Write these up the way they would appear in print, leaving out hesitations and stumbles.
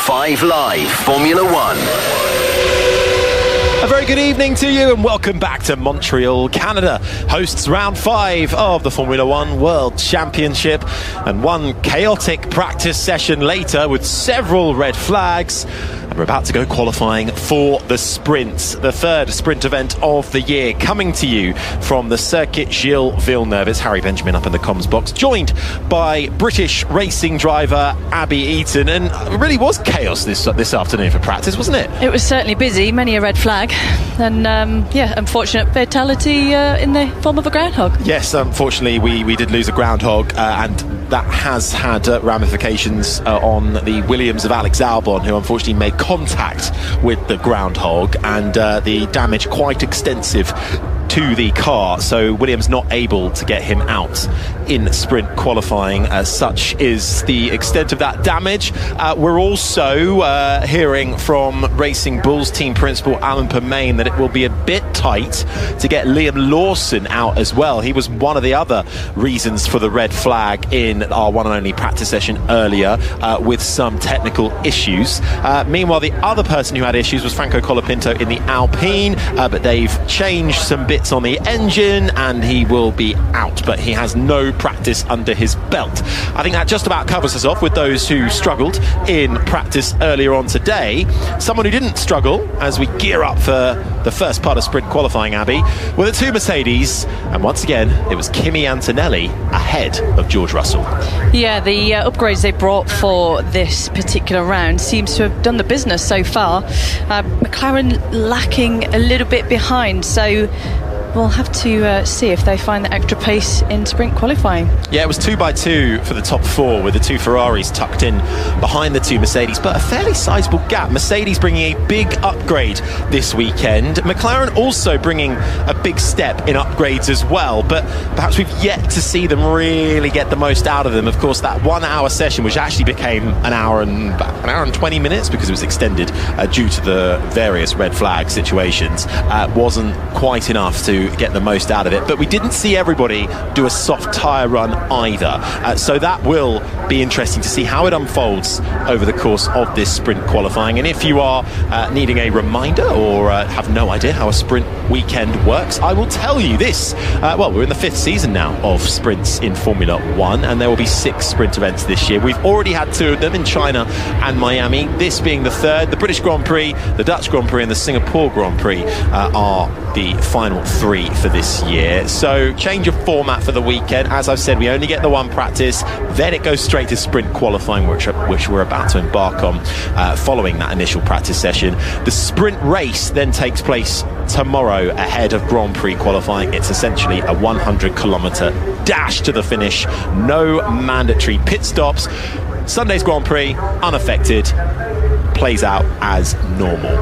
5 Live Formula One. A very good evening to you and welcome back to Montreal. Canada hosts round 5 of the Formula One World Championship, and one chaotic practice session later with several red flags, and we're about to go qualifying for the sprint, the third sprint event of the year, coming to you from the Circuit Gilles Villeneuve. It's Harry Benjamin up in the comms box, joined by British racing driver Abby Eaton, and it really was chaos this afternoon for practice, wasn't it? It was certainly busy, many a red flag. And unfortunate fatality in the form of a groundhog. Yes, unfortunately we did lose a groundhog, and that has had ramifications on the Williams of Alex Albon, who unfortunately made contact with the groundhog, and the damage quite extensive to the car, so Williams not able to get him out in sprint qualifying. Such is the extent of that damage. We're also hearing from Racing Bulls team principal Alan Permain that it will be a bit tight to get Liam Lawson out as well. He was one of the other reasons for the red flag in our one and only practice session earlier, with some technical issues. Meanwhile, the other person who had issues was Franco Colapinto in the Alpine, but they've changed some bits on the engine and he will be out, but he has no practice under his belt. I think that just about covers us off with those who struggled in practice earlier on today. Someone who didn't struggle as we gear up for the first part of sprint qualifying, Abby, were the two Mercedes, and once again it was Kimi Antonelli ahead of George Russell. Yeah, the upgrades they brought for this particular round seems to have done the business so far. McLaren lacking a little bit behind, so we'll have to see if they find the extra pace in sprint qualifying. Yeah, it was 2 by 2 for the top 4, with the two Ferraris tucked in behind the two Mercedes, but a fairly sizable gap. Mercedes bringing a big upgrade this weekend. McLaren also bringing a big step in upgrades as well, but perhaps we've yet to see them really get the most out of them. Of course, that 1 hour session, which actually became an hour and 20 minutes because it was extended due to the various red flag situations, wasn't quite enough to get the most out of it. But we didn't see everybody do a soft tyre run either, so that will be interesting to see how it unfolds over the course of this sprint qualifying. And if you are needing a reminder or have no idea how a sprint weekend works, I will tell you this. We're in the 5th season now of sprints in Formula One, and there will be 6 sprint events this year. We've already had 2 of them in China and Miami, this being the 3rd. The British Grand Prix, the Dutch Grand Prix and the Singapore Grand Prix are the final 3 for this year. So change of format for the weekend. As I've said, we only get the 1 practice, then it goes straight to sprint qualifying, which we're about to embark on following that initial practice session. The sprint race then takes place tomorrow ahead of Grand Prix qualifying. It's essentially a 100-kilometre dash to the finish, no mandatory pit stops. Sunday's Grand Prix unaffected, plays out as normal.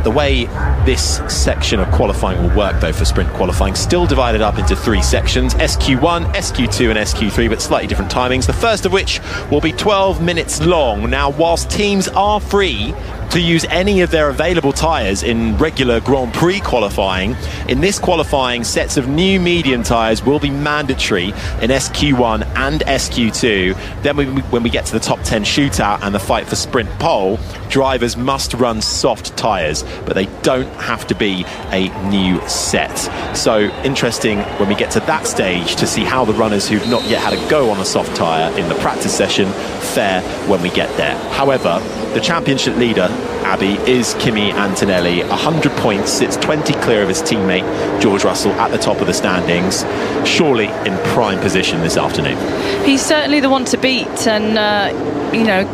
The way this section of qualifying will work, though, for sprint qualifying, still divided up into 3 sections: SQ1, SQ2 and SQ3, but slightly different timings, the first of which will be 12 minutes long. Now, whilst teams are free to use any of their available tyres in regular Grand Prix qualifying, in this qualifying, sets of new medium tyres will be mandatory in SQ1 and SQ2. Then when we get to the top 10 shootout and the fight for sprint pole, drivers must run soft tyres, but they don't have to be a new set. So interesting when we get to that stage to see how the runners who've not yet had a go on a soft tyre in the practice session fare when we get there. However, the championship leader, Abby, is Kimi Antonelli. 100 points, sits 20 clear of his teammate George Russell at the top of the standings, surely in prime position this afternoon. He's certainly the one to beat, and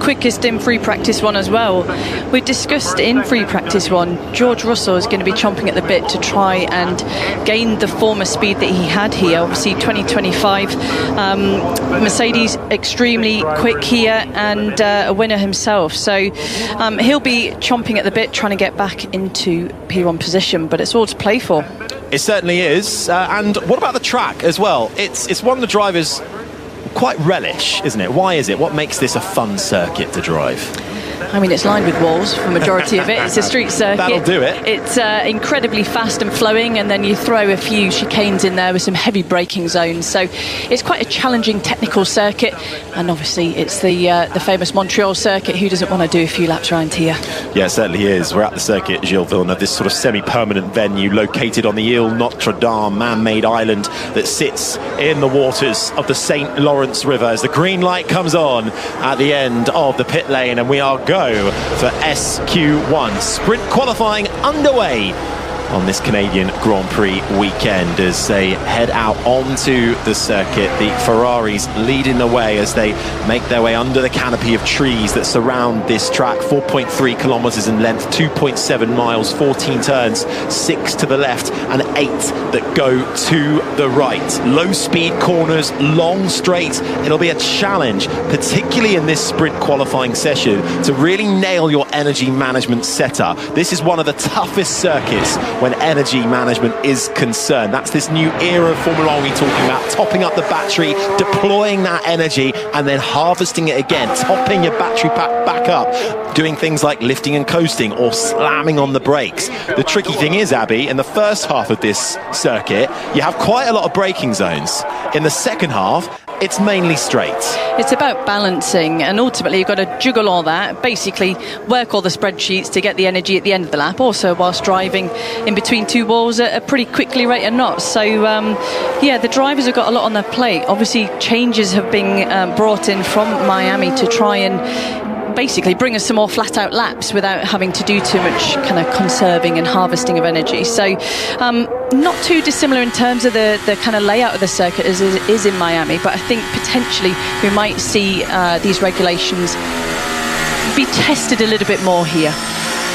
quickest in free practice 1 as well. We discussed in free practice 1, George Russell is going to be chomping at the bit to try and gain the former speed that he had here. Obviously 2025 Mercedes extremely quick here, and a winner himself, so he'll be chomping at the bit trying to get back into P1 position, but it's all to play for. It certainly is. And what about the track as well? It's one the drivers quite relish, isn't it? Why is it? What makes this a fun circuit to drive? I mean, it's lined with walls for the majority of it. It's a street circuit. That'll do it. It's incredibly fast and flowing, and then you throw a few chicanes in there with some heavy braking zones. So it's quite a challenging technical circuit, and obviously it's the famous Montreal circuit. Who doesn't want to do a few laps around here? Yeah, it certainly is. We're at the circuit Gilles Villeneuve, this sort of semi-permanent venue located on the Ile Notre Dame man-made island that sits in the waters of the St. Lawrence River as the green light comes on at the end of the pit lane, and we are go for SQ1. Sprint qualifying underway on this Canadian Grand Prix weekend as they head out onto the circuit. The Ferraris leading the way as they make their way under the canopy of trees that surround this track. 4.3 kilometers in length, 2.7 miles, 14 turns, 6 to the left and 8 that go to the right. Low speed corners, long straight. It'll be a challenge, particularly in this sprint qualifying session, to really nail your energy management setup. This is one of the toughest circuits when energy management is concerned. That's this new era of Formula 1 we're talking about, topping up the battery, deploying that energy and then harvesting it again, topping your battery pack back up, doing things like lifting and coasting or slamming on the brakes. The tricky thing is, Abby, in the first half of this circuit, you have quite a lot of braking zones. In the second half, it's mainly straight. It's about balancing, and ultimately you've got to juggle all that, basically work all the spreadsheets to get the energy at the end of the lap, also whilst driving in between two walls at a pretty quickly rate of knots. So yeah, the drivers have got a lot on their plate. Obviously changes have been brought in from Miami to try and basically bring us some more flat out laps without having to do too much kind of conserving and harvesting of energy. So not too dissimilar in terms of the kind of layout of the circuit as is in Miami, but I think potentially we might see these regulations be tested a little bit more here.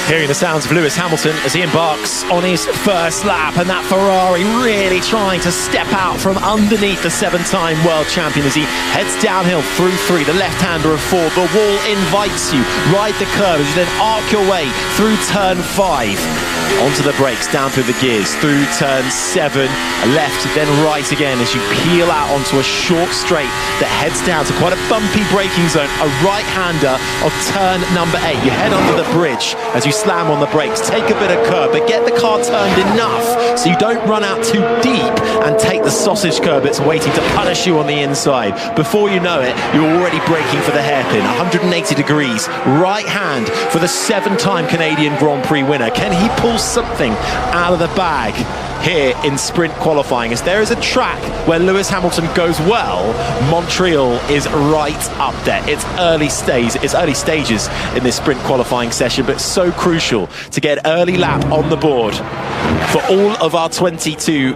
Hearing the sounds of Lewis Hamilton as he embarks on his first lap, and that Ferrari really trying to step out from underneath the 7-time world champion as he heads downhill through 3, the left-hander of 4. The wall invites you, ride the curve as you then arc your way through turn 5. Onto the brakes, down through the gears, through turn 7, left, then right again as you peel out onto a short straight that heads down to quite a bumpy braking zone, a right-hander of turn number 8. You head under the bridge as you slam on the brakes, take a bit of curb, but get the car turned enough so you don't run out too deep and take the sausage curb that's waiting to punish you on the inside. Before you know it, you're already braking for the hairpin, 180 degrees, right hand for the 7-time Canadian Grand Prix winner. Can he pull something out of the bag here in sprint qualifying? As there is a track where Lewis Hamilton goes well, Montreal is right up there. It's early stages in this sprint qualifying session, but so crucial to get early lap on the board for all of our 22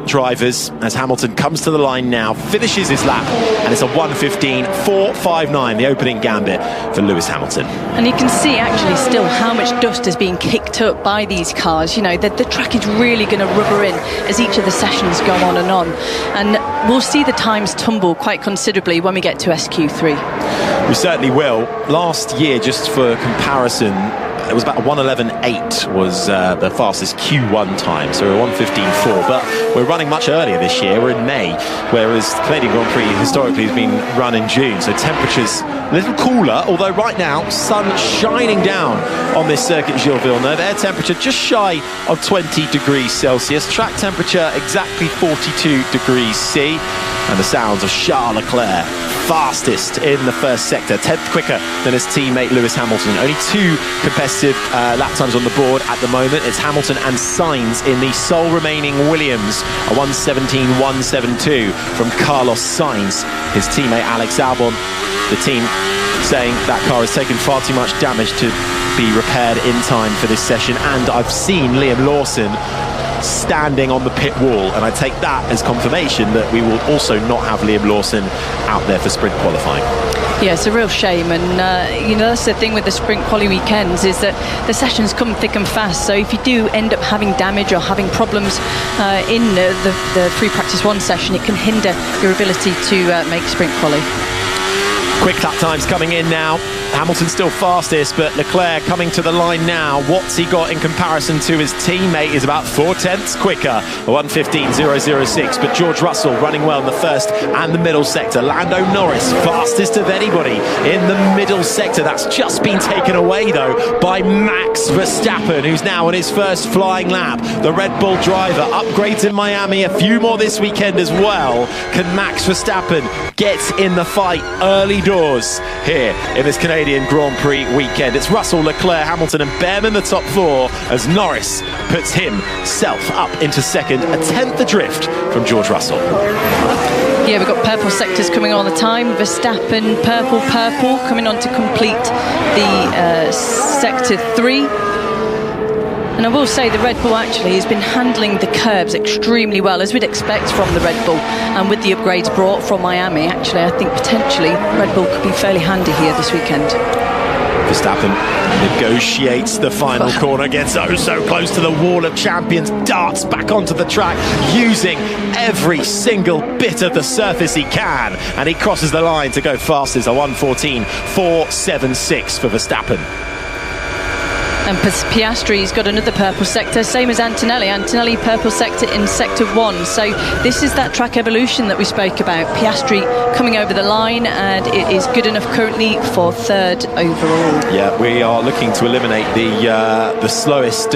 drivers as Hamilton comes to the line now, finishes his lap, and it's a 1:15.459, the opening gambit for Lewis Hamilton. And you can see actually still how much dust is being kicked up by these cars. You know, the track is really going to rubber in as each of the sessions go on, and we'll see the times tumble quite considerably when we get to SQ3. We certainly will. Last year, just for comparison, it was about a 1:11.8 was the fastest Q1 time, so we're 1:15.4, but we're running much earlier this year. We're in May, whereas the Canadian Grand Prix historically has been run in June, so temperatures a little cooler, although right now, sun shining down on this circuit Gilles Villeneuve. Air temperature just shy of 20 degrees Celsius, track temperature exactly 42 degrees C, and the sounds of Charles Leclerc, fastest in the first sector, 10th quicker than his teammate Lewis Hamilton. Only 2 competitive lap times on the board at the moment. It's Hamilton and Sainz in the sole remaining Williams, a 1:17.172 from Carlos Sainz, his teammate Alex Albon. The team saying that car has taken far too much damage to be repaired in time for this session, and I've seen Liam Lawson standing on the pit wall, and I take that as confirmation that we will also not have Liam Lawson out there for sprint qualifying. Yeah, it's a real shame, and you know, that's the thing with the sprint quali weekends, is that the sessions come thick and fast, so if you do end up having damage or having problems in the free practice 1 session, it can hinder your ability to make sprint quali. Quick lap times coming in now. Hamilton still fastest, but Leclerc coming to the line now. What's he got in comparison to his teammate is about 4/10 quicker, 1:15.006. But George Russell running well in the first and the middle sector. Lando Norris, fastest of anybody in the middle sector. That's just been taken away, though, by Max Verstappen, who's now on his first flying lap. The Red Bull driver, upgrades in Miami, a few more this weekend as well. Can Max Verstappen get in the fight early doors here in this Canadian Grand Prix weekend? It's Russell, Leclerc, Hamilton and Behrman the top four, as Norris puts himself up into second, a 10th adrift from George Russell. Yeah, we've got purple sectors coming all the time. Verstappen, purple, coming on to complete the sector 3. And I will say the Red Bull actually has been handling the curbs extremely well, as we'd expect from the Red Bull. And with the upgrades brought from Miami, actually, I think potentially Red Bull could be fairly handy here this weekend. Verstappen negotiates the final corner, gets so close to the wall of champions, darts back onto the track, using every single bit of the surface he can, and he crosses the line to go fastest, a 1:14.476 for Verstappen. And Piastri's got another purple sector, same as Antonelli. Antonelli purple sector in sector 1. So this is that track evolution that we spoke about. Piastri coming over the line, and it is good enough currently for 3rd overall. Yeah, we are looking to eliminate the slowest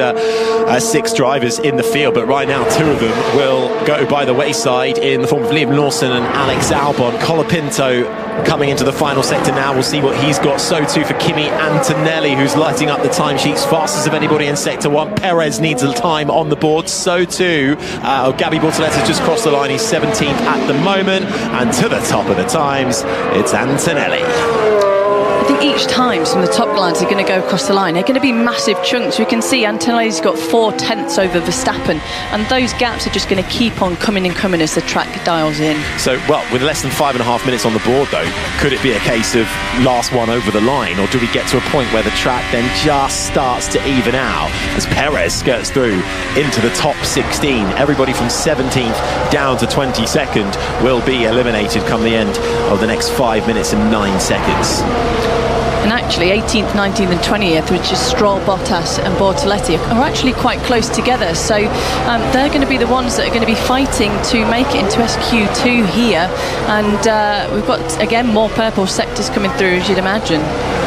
6 drivers in the field, but right now 2 of them will go by the wayside in the form of Liam Lawson and Alex Albon. Colapinto coming into the final sector now. We'll see what he's got. So too for Kimi Antonelli, who's lighting up the timesheets fastest of anybody in sector 1. Perez needs a time on the board. So too Gabi Bortoletta's just crossed the line. He's 17th at the moment, and to the top of the times it's Antonelli. I think each time some of the top lines are going to go across the line, they're going to be massive chunks. We can see Antonelli's got 4/10 over Verstappen, and those gaps are just going to keep on coming and coming as the track dials in. So, well, with less than 5.5 minutes on the board, though, could it be a case of last one over the line, or do we get to a point where the track then just starts to even out as Perez skirts through into the top 16? Everybody from 17th down to 22nd will be eliminated come the end of the next 5 minutes and 9 seconds. And actually 18th, 19th and 20th, which is Stroll, Bottas and Bortoletti, are actually quite close together. So they're going to be the ones that are going to be fighting to make it into SQ2 here. And we've got, again, more purple sectors coming through, as you'd imagine.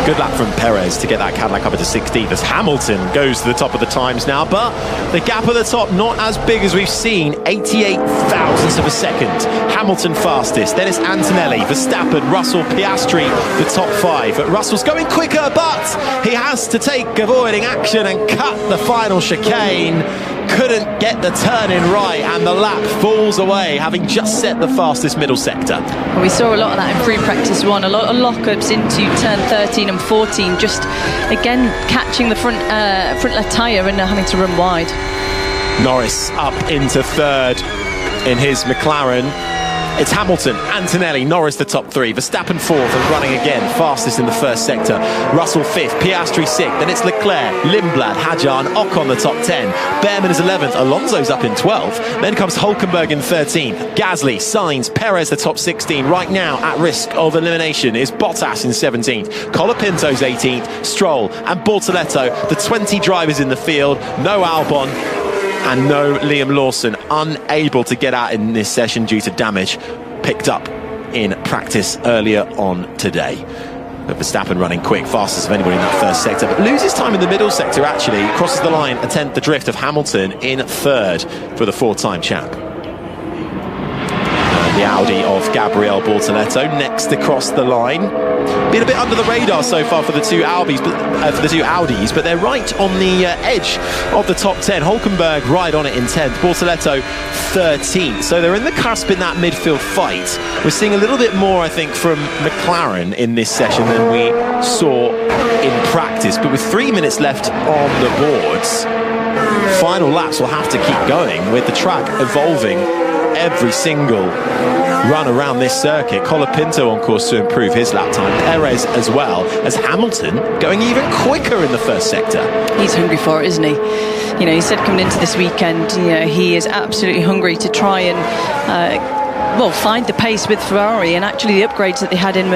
Good lap from Perez to get that Cadillac up into 16th as Hamilton goes to the top of the times now. But the gap at the top not as big as we've seen, 88 thousandths of a second. Hamilton fastest, then it's Antonelli, Verstappen, Russell, Piastri, the top 5. But Russell's going quicker, but he has to take avoiding action and cut the final chicane. Couldn't get the turn in right, and the lap falls away, having just set the fastest middle sector. Well, we saw a lot of that in free practice 1, a lot of lockups into turn 13 and 14, just again catching the front left tyre and having to run wide. Norris up into 3rd in his McLaren. It's Hamilton, Antonelli, Norris the top 3, Verstappen 4th and running again, fastest in the first sector. Russell 5th, Piastri 6th, then it's Leclerc, Lindblad, Hadjar and Ocon the top 10. Behrman is 11th, Alonso's up in 12th. Then comes Hülkenberg in 13th, Gasly, Sainz, Perez the top 16. Right now at risk of elimination is Bottas in 17th, Colapinto's 18th, Stroll and Bortoleto, the 20 drivers in the field. No Albon and no Liam Lawson, unable to get out in this session due to damage picked up in practice earlier on today. But Verstappen running quick, fastest of anybody in that first sector, but loses time in the middle sector actually, crosses the line, a 10th adrift of Hamilton in 3rd for the 4-time champ. The Audi of Gabriel Bortoleto next across the line. Been a bit under the radar so far for the two Audis, but they're right on the edge of the top 10. Hülkenberg right on it in 10th, Bortoleto 13th. So they're in the cusp in that midfield fight. We're seeing a little bit more, I think, from McLaren in this session than we saw in practice. But with 3 minutes left on the boards, final laps will have to keep going with the track evolving every single run around this circuit. Colapinto on course to improve his lap time, Perez as well, as Hamilton going even quicker in the first sector. He's hungry for it, isn't he? You know, he said coming into this weekend, you know, he is absolutely hungry to try and find the pace with Ferrari, and actually the upgrades that they had in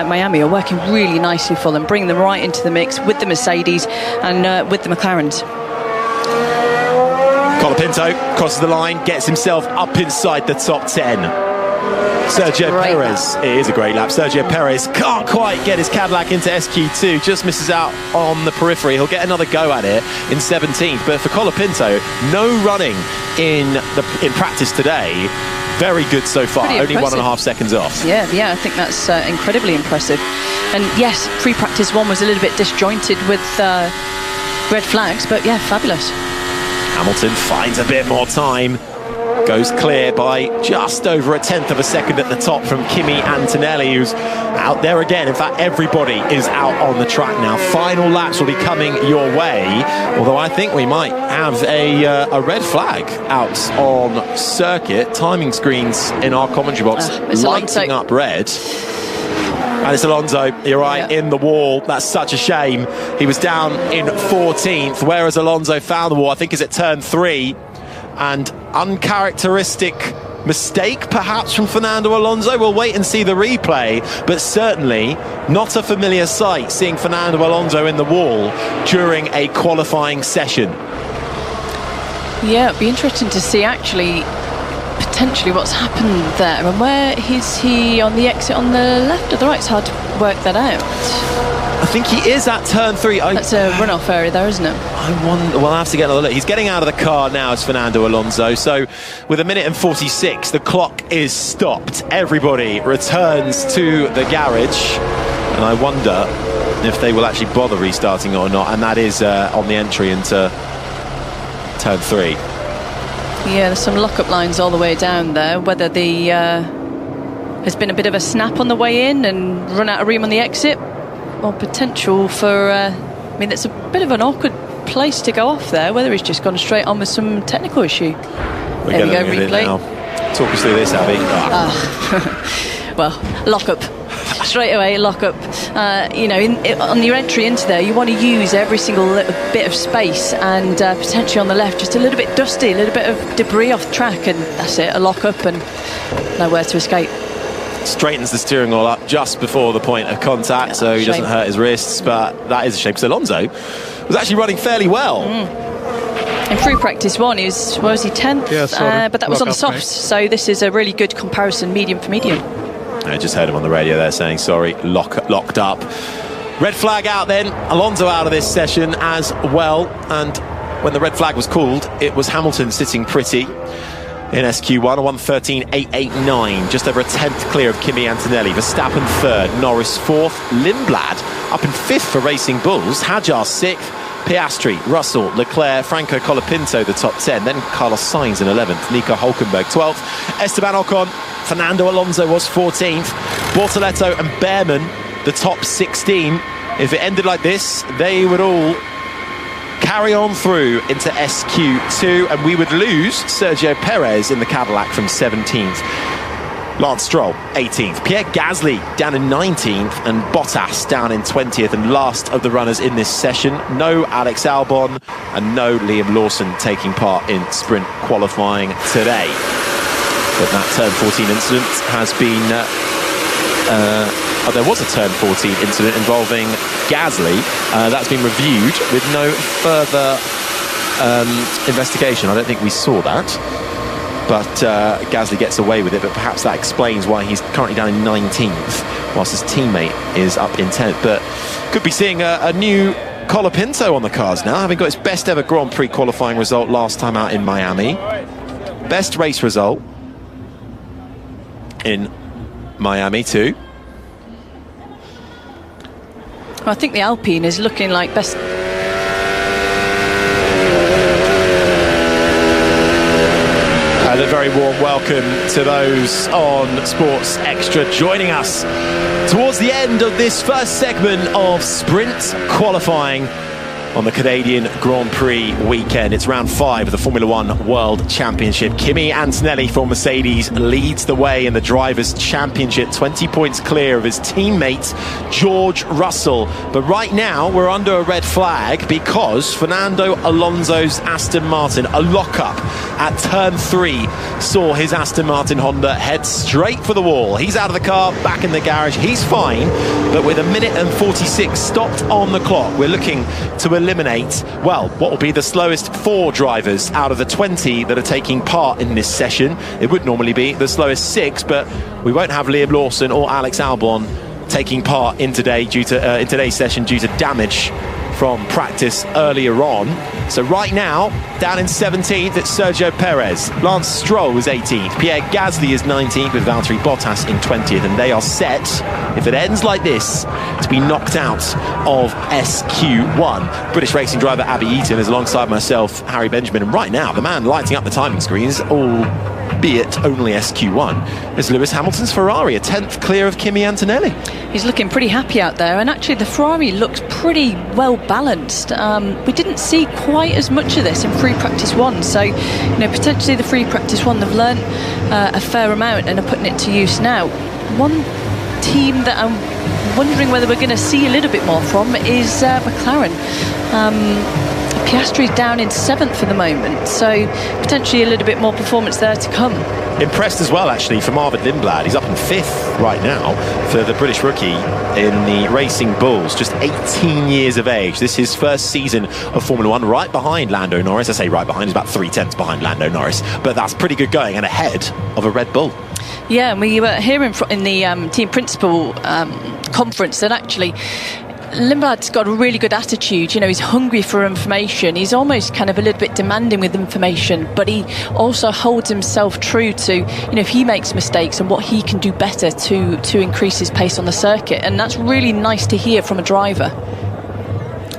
Miami are working really nicely for them, bringing them right into the mix with the Mercedes and with the McLarens. Colapinto crosses the line, gets himself up inside the top 10. Sergio Perez, it is a great lap. Sergio Perez can't quite get his Cadillac into SQ2, just misses out on the periphery. He'll get another go at it in 17th, but for Colapinto, no running in practice today. Very good so far, only 1.5 seconds off. Yeah, I think that's incredibly impressive. And yes, pre-practice 1 was a little bit disjointed with red flags, but yeah, fabulous. Hamilton finds a bit more time, goes clear by just over 1/10 of a second at the top from Kimi Antonelli, who's out there again. In fact, everybody is out on the track now. Final laps will be coming your way, although I think we might have a red flag out on circuit. Timing screens in our commentary box lighting up red. And it's Alonso, you're right, in the wall. That's such a shame. He was down in 14th, whereas Alonso found the wall, I think, is at turn 3. And uncharacteristic mistake, perhaps, from Fernando Alonso. We'll wait and see the replay, but certainly not a familiar sight, seeing Fernando Alonso in the wall during a qualifying session. Yeah, it'd be interesting to see, actually, potentially what's happened there, and where is he on the exit, on the left or the right? It's hard to work that out. I think he is at turn 3. That's a runoff area there, isn't it? I wonder, well, I'll have to get another look. He's getting out of the car now as Fernando Alonso, so with 1:46, the clock is stopped. Everybody returns to the garage, and I wonder if they will actually bother restarting or not, and that is on the entry into turn 3. Yeah, there's some lock-up lines all the way down there. Whether there's been a bit of a snap on the way in and run out of room on the exit, or potential for, I mean, it's a bit of an awkward place to go off there, whether he's just gone straight on with some technical issue. There we go, replay. Talk us through this, Abby. Well, lock-up. Straight away, lock-up. You know, on your entry into there, you want to use every single little bit of space, and potentially on the left, just a little bit dusty, a little bit of debris off track, and that's it, a lock-up and nowhere to escape. Straightens the steering wheel up just before the point of contact, so he doesn't hurt his wrists, but that is a shame, because Alonso was actually running fairly well. In free practice 1, he was 10th? Yeah, but that was on the softs, so this is a really good comparison, medium for medium. I just heard him on the radio there saying, sorry, locked up. Red flag out then, Alonso out of this session as well, and when the red flag was called, it was Hamilton sitting pretty in SQ1, a 1:13.889, just over 1/10 clear of Kimi Antonelli. Verstappen 3rd, Norris 4th, Lindblad up in 5th for Racing Bulls, Hadjar 6th, Piastri, Russell, Leclerc, Franco Colapinto the top 10, then Carlos Sainz in 11th, Nico Hulkenberg 12th, Esteban Ocon, Fernando Alonso was 14th, Bortoleto and Behrman the top 16. If it ended like this, they would all carry on through into SQ2, and we would lose Sergio Perez in the Cadillac from 17th. Lance Stroll 18th, Pierre Gasly down in 19th, and Bottas down in 20th, and last of the runners in this session. No Alex Albon and no Liam Lawson taking part in sprint qualifying today. But that turn 14 incident has been there was a turn 14 incident involving Gasly. That's been reviewed with no further investigation. I don't think we saw that. But Gasly gets away with it, but perhaps that explains why he's currently down in 19th, whilst his teammate is up in 10th. But could be seeing a new Colapinto on the cars now, having got his best ever Grand Prix qualifying result last time out in Miami. Best race result in Miami too. Well, I think the Alpine is looking like best. A very warm welcome to those on Sports Extra joining us towards the end of this first segment of sprint qualifying. on the Canadian Grand Prix weekend. It's round 5 of the Formula One World Championship. Kimi Antonelli for Mercedes leads the way in the Drivers' Championship, 20 points clear of his teammate George Russell. But right now we're under a red flag because Fernando Alonso's Aston Martin, a lock-up at turn 3, saw his Aston Martin Honda head straight for the wall. He's out of the car, back in the garage. He's fine, but with 1:46 stopped on the clock, we're looking to eliminate, well, what will be the slowest 4 drivers out of the 20 that are taking part in this session. It would normally be the slowest 6, but we won't have Liam Lawson or Alex Albon taking part in today's session due to damage from practice earlier on. So right now, down in 17th, it's Sergio Perez. Lance Stroll is 18th. Pierre Gasly is 19th with Valtteri Bottas in 20th. And they are set, if it ends like this, to be knocked out of SQ1. British racing driver Abby Eaton is alongside myself, Harry Benjamin. And right now, the man lighting up the timing screens, albeit only SQ1, is Lewis Hamilton's Ferrari, a 10th clear of Kimi Antonelli. He's looking pretty happy out there, and actually the Ferrari looks pretty well balanced. We didn't see quite as much of this in free practice 1, so potentially the free practice 1 they've learnt a fair amount and are putting it to use now. One team that I'm wondering whether we're going to see a little bit more from is McLaren. Piastri's down in 7th for the moment, so potentially a little bit more performance there to come. Impressed as well, actually, from Arvid Lindblad. He's up in 5th right now for the British rookie in the Racing Bulls, just 18 years of age. This is his first season of Formula One, right behind Lando Norris. I say right behind, he's about 3/10 behind Lando Norris, but that's pretty good going and ahead of a Red Bull. Yeah, and we were hearing in the team principal conference that actually Lindblad's got a really good attitude. He's hungry for information. He's almost kind of a little bit demanding with information, but he also holds himself true to, if he makes mistakes and what he can do better to increase his pace on the circuit. And that's really nice to hear from a driver.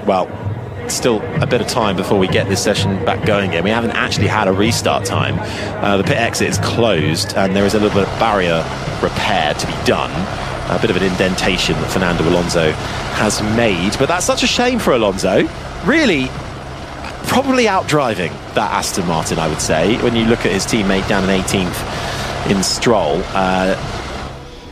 Well, still a bit of time before we get this session back going again. We haven't actually had a restart time. The pit exit is closed and there is a little bit of barrier repair to be done. A bit of an indentation that Fernando Alonso has made, but that's such a shame for Alonso. Really, probably outdriving that Aston Martin, I would say, when you look at his teammate down in 18th in Stroll,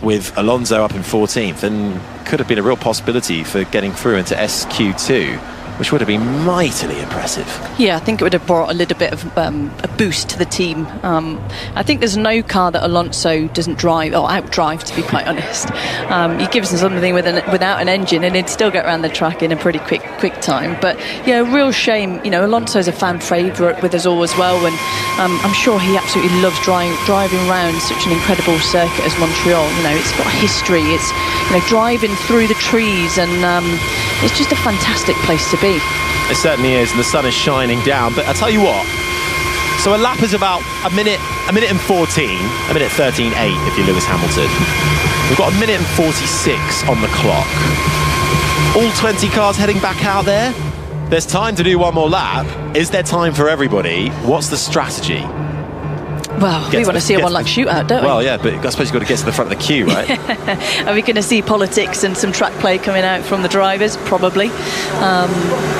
with Alonso up in 14th, and could have been a real possibility for getting through into SQ2, which would have been mightily impressive. Yeah, I think it would have brought a little bit of a boost to the team. I think there's no car that Alonso doesn't drive, or outdrive, to be quite honest. He gives us something without an engine and he'd still get around the track in a pretty quick time. But yeah, real shame. Alonso's a fan favourite with us all as well, and I'm sure he absolutely loves driving around such an incredible circuit as Montreal. It's got history. It's driving through the trees, and it's just a fantastic place to be. It certainly is, and the sun is shining down. But I'll tell you what, so a lap is about a minute and 14, a minute 13.8 if you're Lewis Hamilton. We've got a minute and 46 on the clock. All 20 cars heading back out there. There's time to do one more lap. Is there time for everybody? What's the strategy? Well, we want to see a one-lap shootout, don't we? Well, yeah, but I suppose you've got to get to the front of the queue, right? Are we going to see politics and some track play coming out from the drivers? Probably.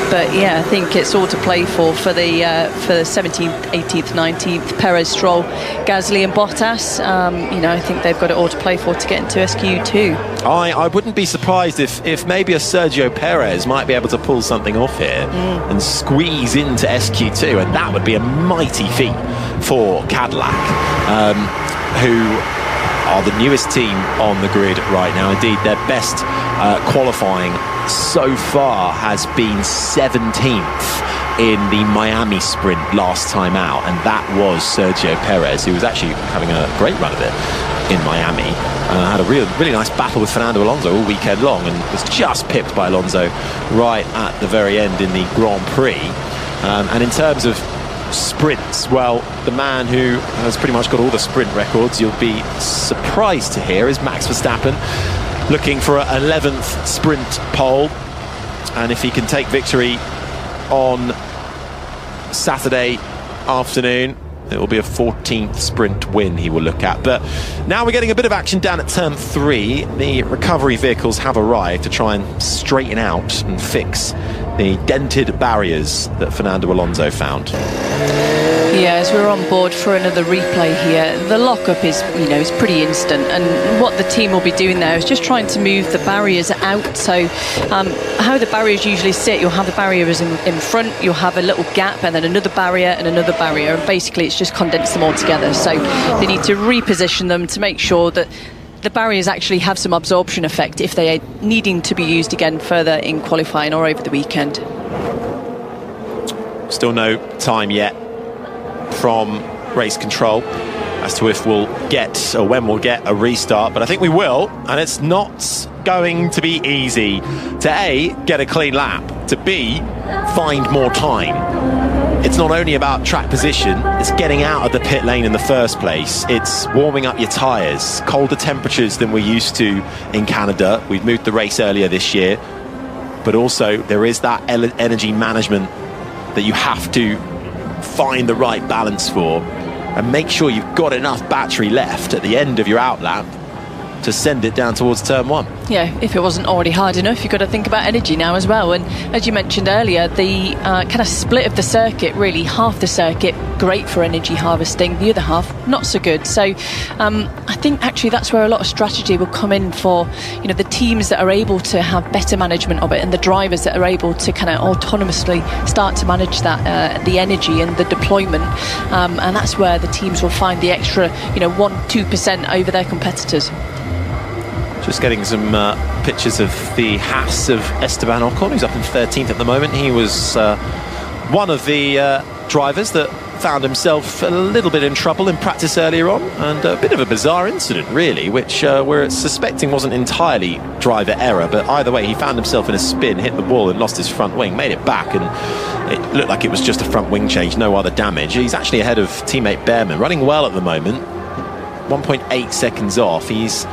But yeah, I think it's all to play for the 17th, 18th, 19th, Perez, Stroll, Gasly and Bottas. I think they've got it all to play for to get into SQ2. I wouldn't be surprised if maybe a Sergio Perez might be able to pull something off here and squeeze into SQ2, and that would be a mighty feat for Cadillac, who are the newest team on the grid right now. Indeed, their best qualifying so far has been 17th in the Miami sprint last time out, and that was Sergio Perez, who was actually having a great run of it in Miami. Had a really nice battle with Fernando Alonso all weekend long, and was just pipped by Alonso right at the very end in the Grand Prix. And in terms of sprints, well, the man who has pretty much got all the sprint records, you'll be surprised to hear, is Max Verstappen, looking for an 11th sprint pole. And if he can take victory on Saturday afternoon, it will be a 14th sprint win he will look at. But now we're getting a bit of action down at turn 3. The recovery vehicles have arrived to try and straighten out and fix the dented barriers that Fernando Alonso found. Yes, we're on board for another replay here. The lockup is, is pretty instant, and what the team will be doing there is just trying to move the barriers out. So how the barriers usually sit, you'll have the barriers in front, you'll have a little gap, and then another barrier and another barrier, and basically it's just condensed them all together. So they need to reposition them to make sure that the barriers actually have some absorption effect if they are needing to be used again further in qualifying or over the weekend. Still no time yet from race control as to if we'll get or when we'll get a restart, but I think we will, and it's not going to be easy to A, get a clean lap, to B, find more time. It's not only about track position, it's getting out of the pit lane in the first place. It's warming up your tyres, colder temperatures than we're used to in Canada. We've moved the race earlier this year, but also there is that energy management that you have to find the right balance for, and make sure you've got enough battery left at the end of your out lap to send it down towards turn one. Yeah, if it wasn't already hard enough, you've got to think about energy now as well. And as you mentioned earlier, the kind of split of the circuit, really half the circuit great for energy harvesting, the other half not so good. So I think actually that's where a lot of strategy will come in for the teams that are able to have better management of it, and the drivers that are able to kind of autonomously start to manage that the energy and the deployment, and that's where the teams will find the extra 1-2% over their competitors. Just getting some pictures of the Haas of Esteban Ocon, who's up in 13th at the moment. He was one of the drivers that found himself a little bit in trouble in practice earlier on, and a bit of a bizarre incident really, which we're suspecting wasn't entirely driver error, but either way he found himself in a spin, hit the wall and lost his front wing, made it back, and it looked like it was just a front wing change, no other damage. He's actually ahead of teammate Behrman, running well at the moment, 1.8 seconds off. It's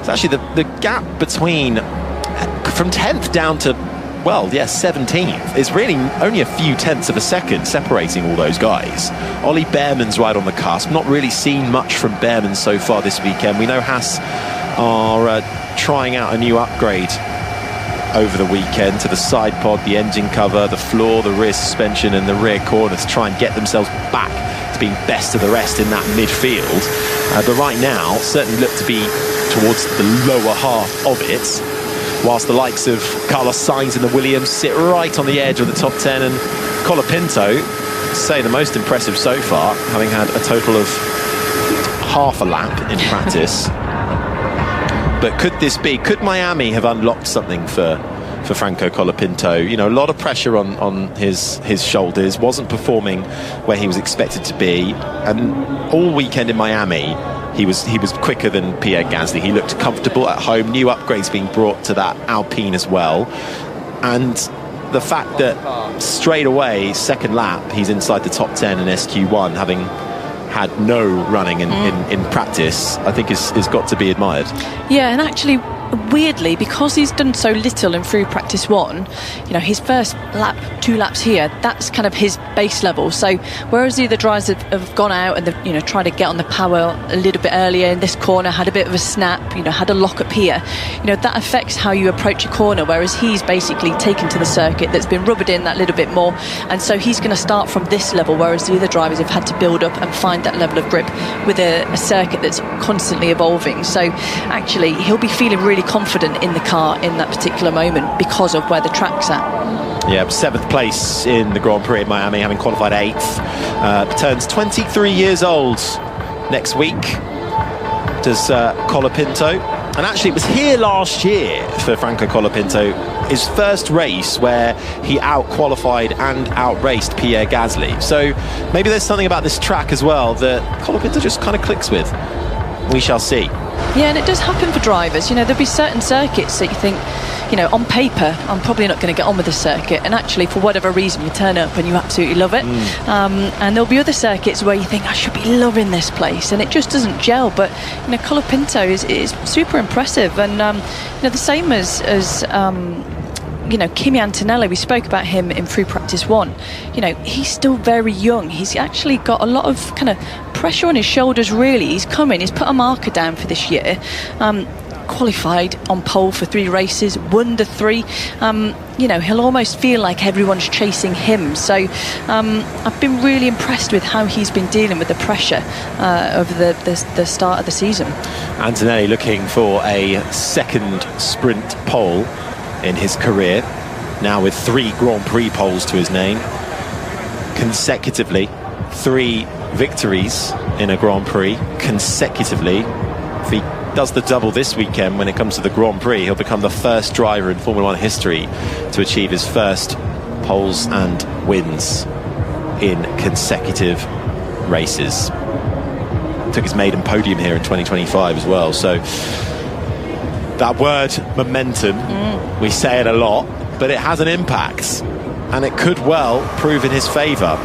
actually the gap between from 10th down to 17th is really only a few tenths of a second separating all those guys. Ollie Behrman's right on the cusp. Not really seen much from Behrman so far this weekend. We know Haas are trying out a new upgrade over the weekend to the side pod, the engine cover, the floor, the rear suspension and the rear corner to try and get themselves back to being best of the rest in that midfield. But right now certainly look to be towards the lower half of it, whilst the likes of Carlos Sainz and the Williams sit right on the edge of the top 10, and Colapinto, say the most impressive so far, having had a total of half a lap in practice. But could Miami have unlocked something for Franco Colapinto? A lot of pressure on his shoulders, wasn't performing where he was expected to be, and all weekend in Miami he was quicker than Pierre Gasly. He looked comfortable at home. New upgrades being brought to that Alpine as well, and the fact that straight away second lap he's inside the top 10 in SQ1, having had no running in practice, I think is got to be admired. Yeah, and actually weirdly, because he's done so little in through practice one, his first lap, 2 laps here, that's kind of his base level. So whereas the other drivers have gone out and they've tried to get on the power a little bit earlier in this corner, had a bit of a snap, had a lock up here, that affects how you approach a corner, whereas he's basically taken to the circuit that's been rubbered in that little bit more, and so he's going to start from this level, whereas the other drivers have had to build up and find that level of grip with a circuit that's constantly evolving. So actually he'll be feeling really confident in the car in that particular moment because of where the track's at. Yeah, 7th place in the Grand Prix at Miami, having qualified 8th. Turns 23 years old next week, does Colapinto. And actually it was here last year for Franco Colapinto, his first race where he out-qualified and out-raced Pierre Gasly. So maybe there's something about this track as well that Colapinto just kind of clicks with. We shall see. Yeah, and it does happen for drivers. There'll be certain circuits that you think, on paper, I'm probably not going to get on with this circuit, and actually, for whatever reason, you turn up and you absolutely love it. And there'll be other circuits where you think, I should be loving this place, and it just doesn't gel. But, Colapinto is super impressive, and, the same as Kimi Antonelli, we spoke about him in through practice one. He's still very young. He's actually got a lot of kind of pressure on his shoulders, really. He's put a marker down for this year. qualified on pole for 3 races, won the 3. He'll almost feel like everyone's chasing him. So I've been really impressed with how he's been dealing with the pressure over the start of the season. Antonelli looking for a second sprint pole in his career, now with 3 Grand Prix poles to his name consecutively. 3 victories in a Grand Prix consecutively. If he does the double this weekend when it comes to the Grand Prix, he'll become the first driver in Formula 1 history to achieve his first poles and wins in consecutive races. Took his maiden podium here in 2025 as well. So that word momentum, we say it a lot, but it has an impact, and it could well prove in his favour.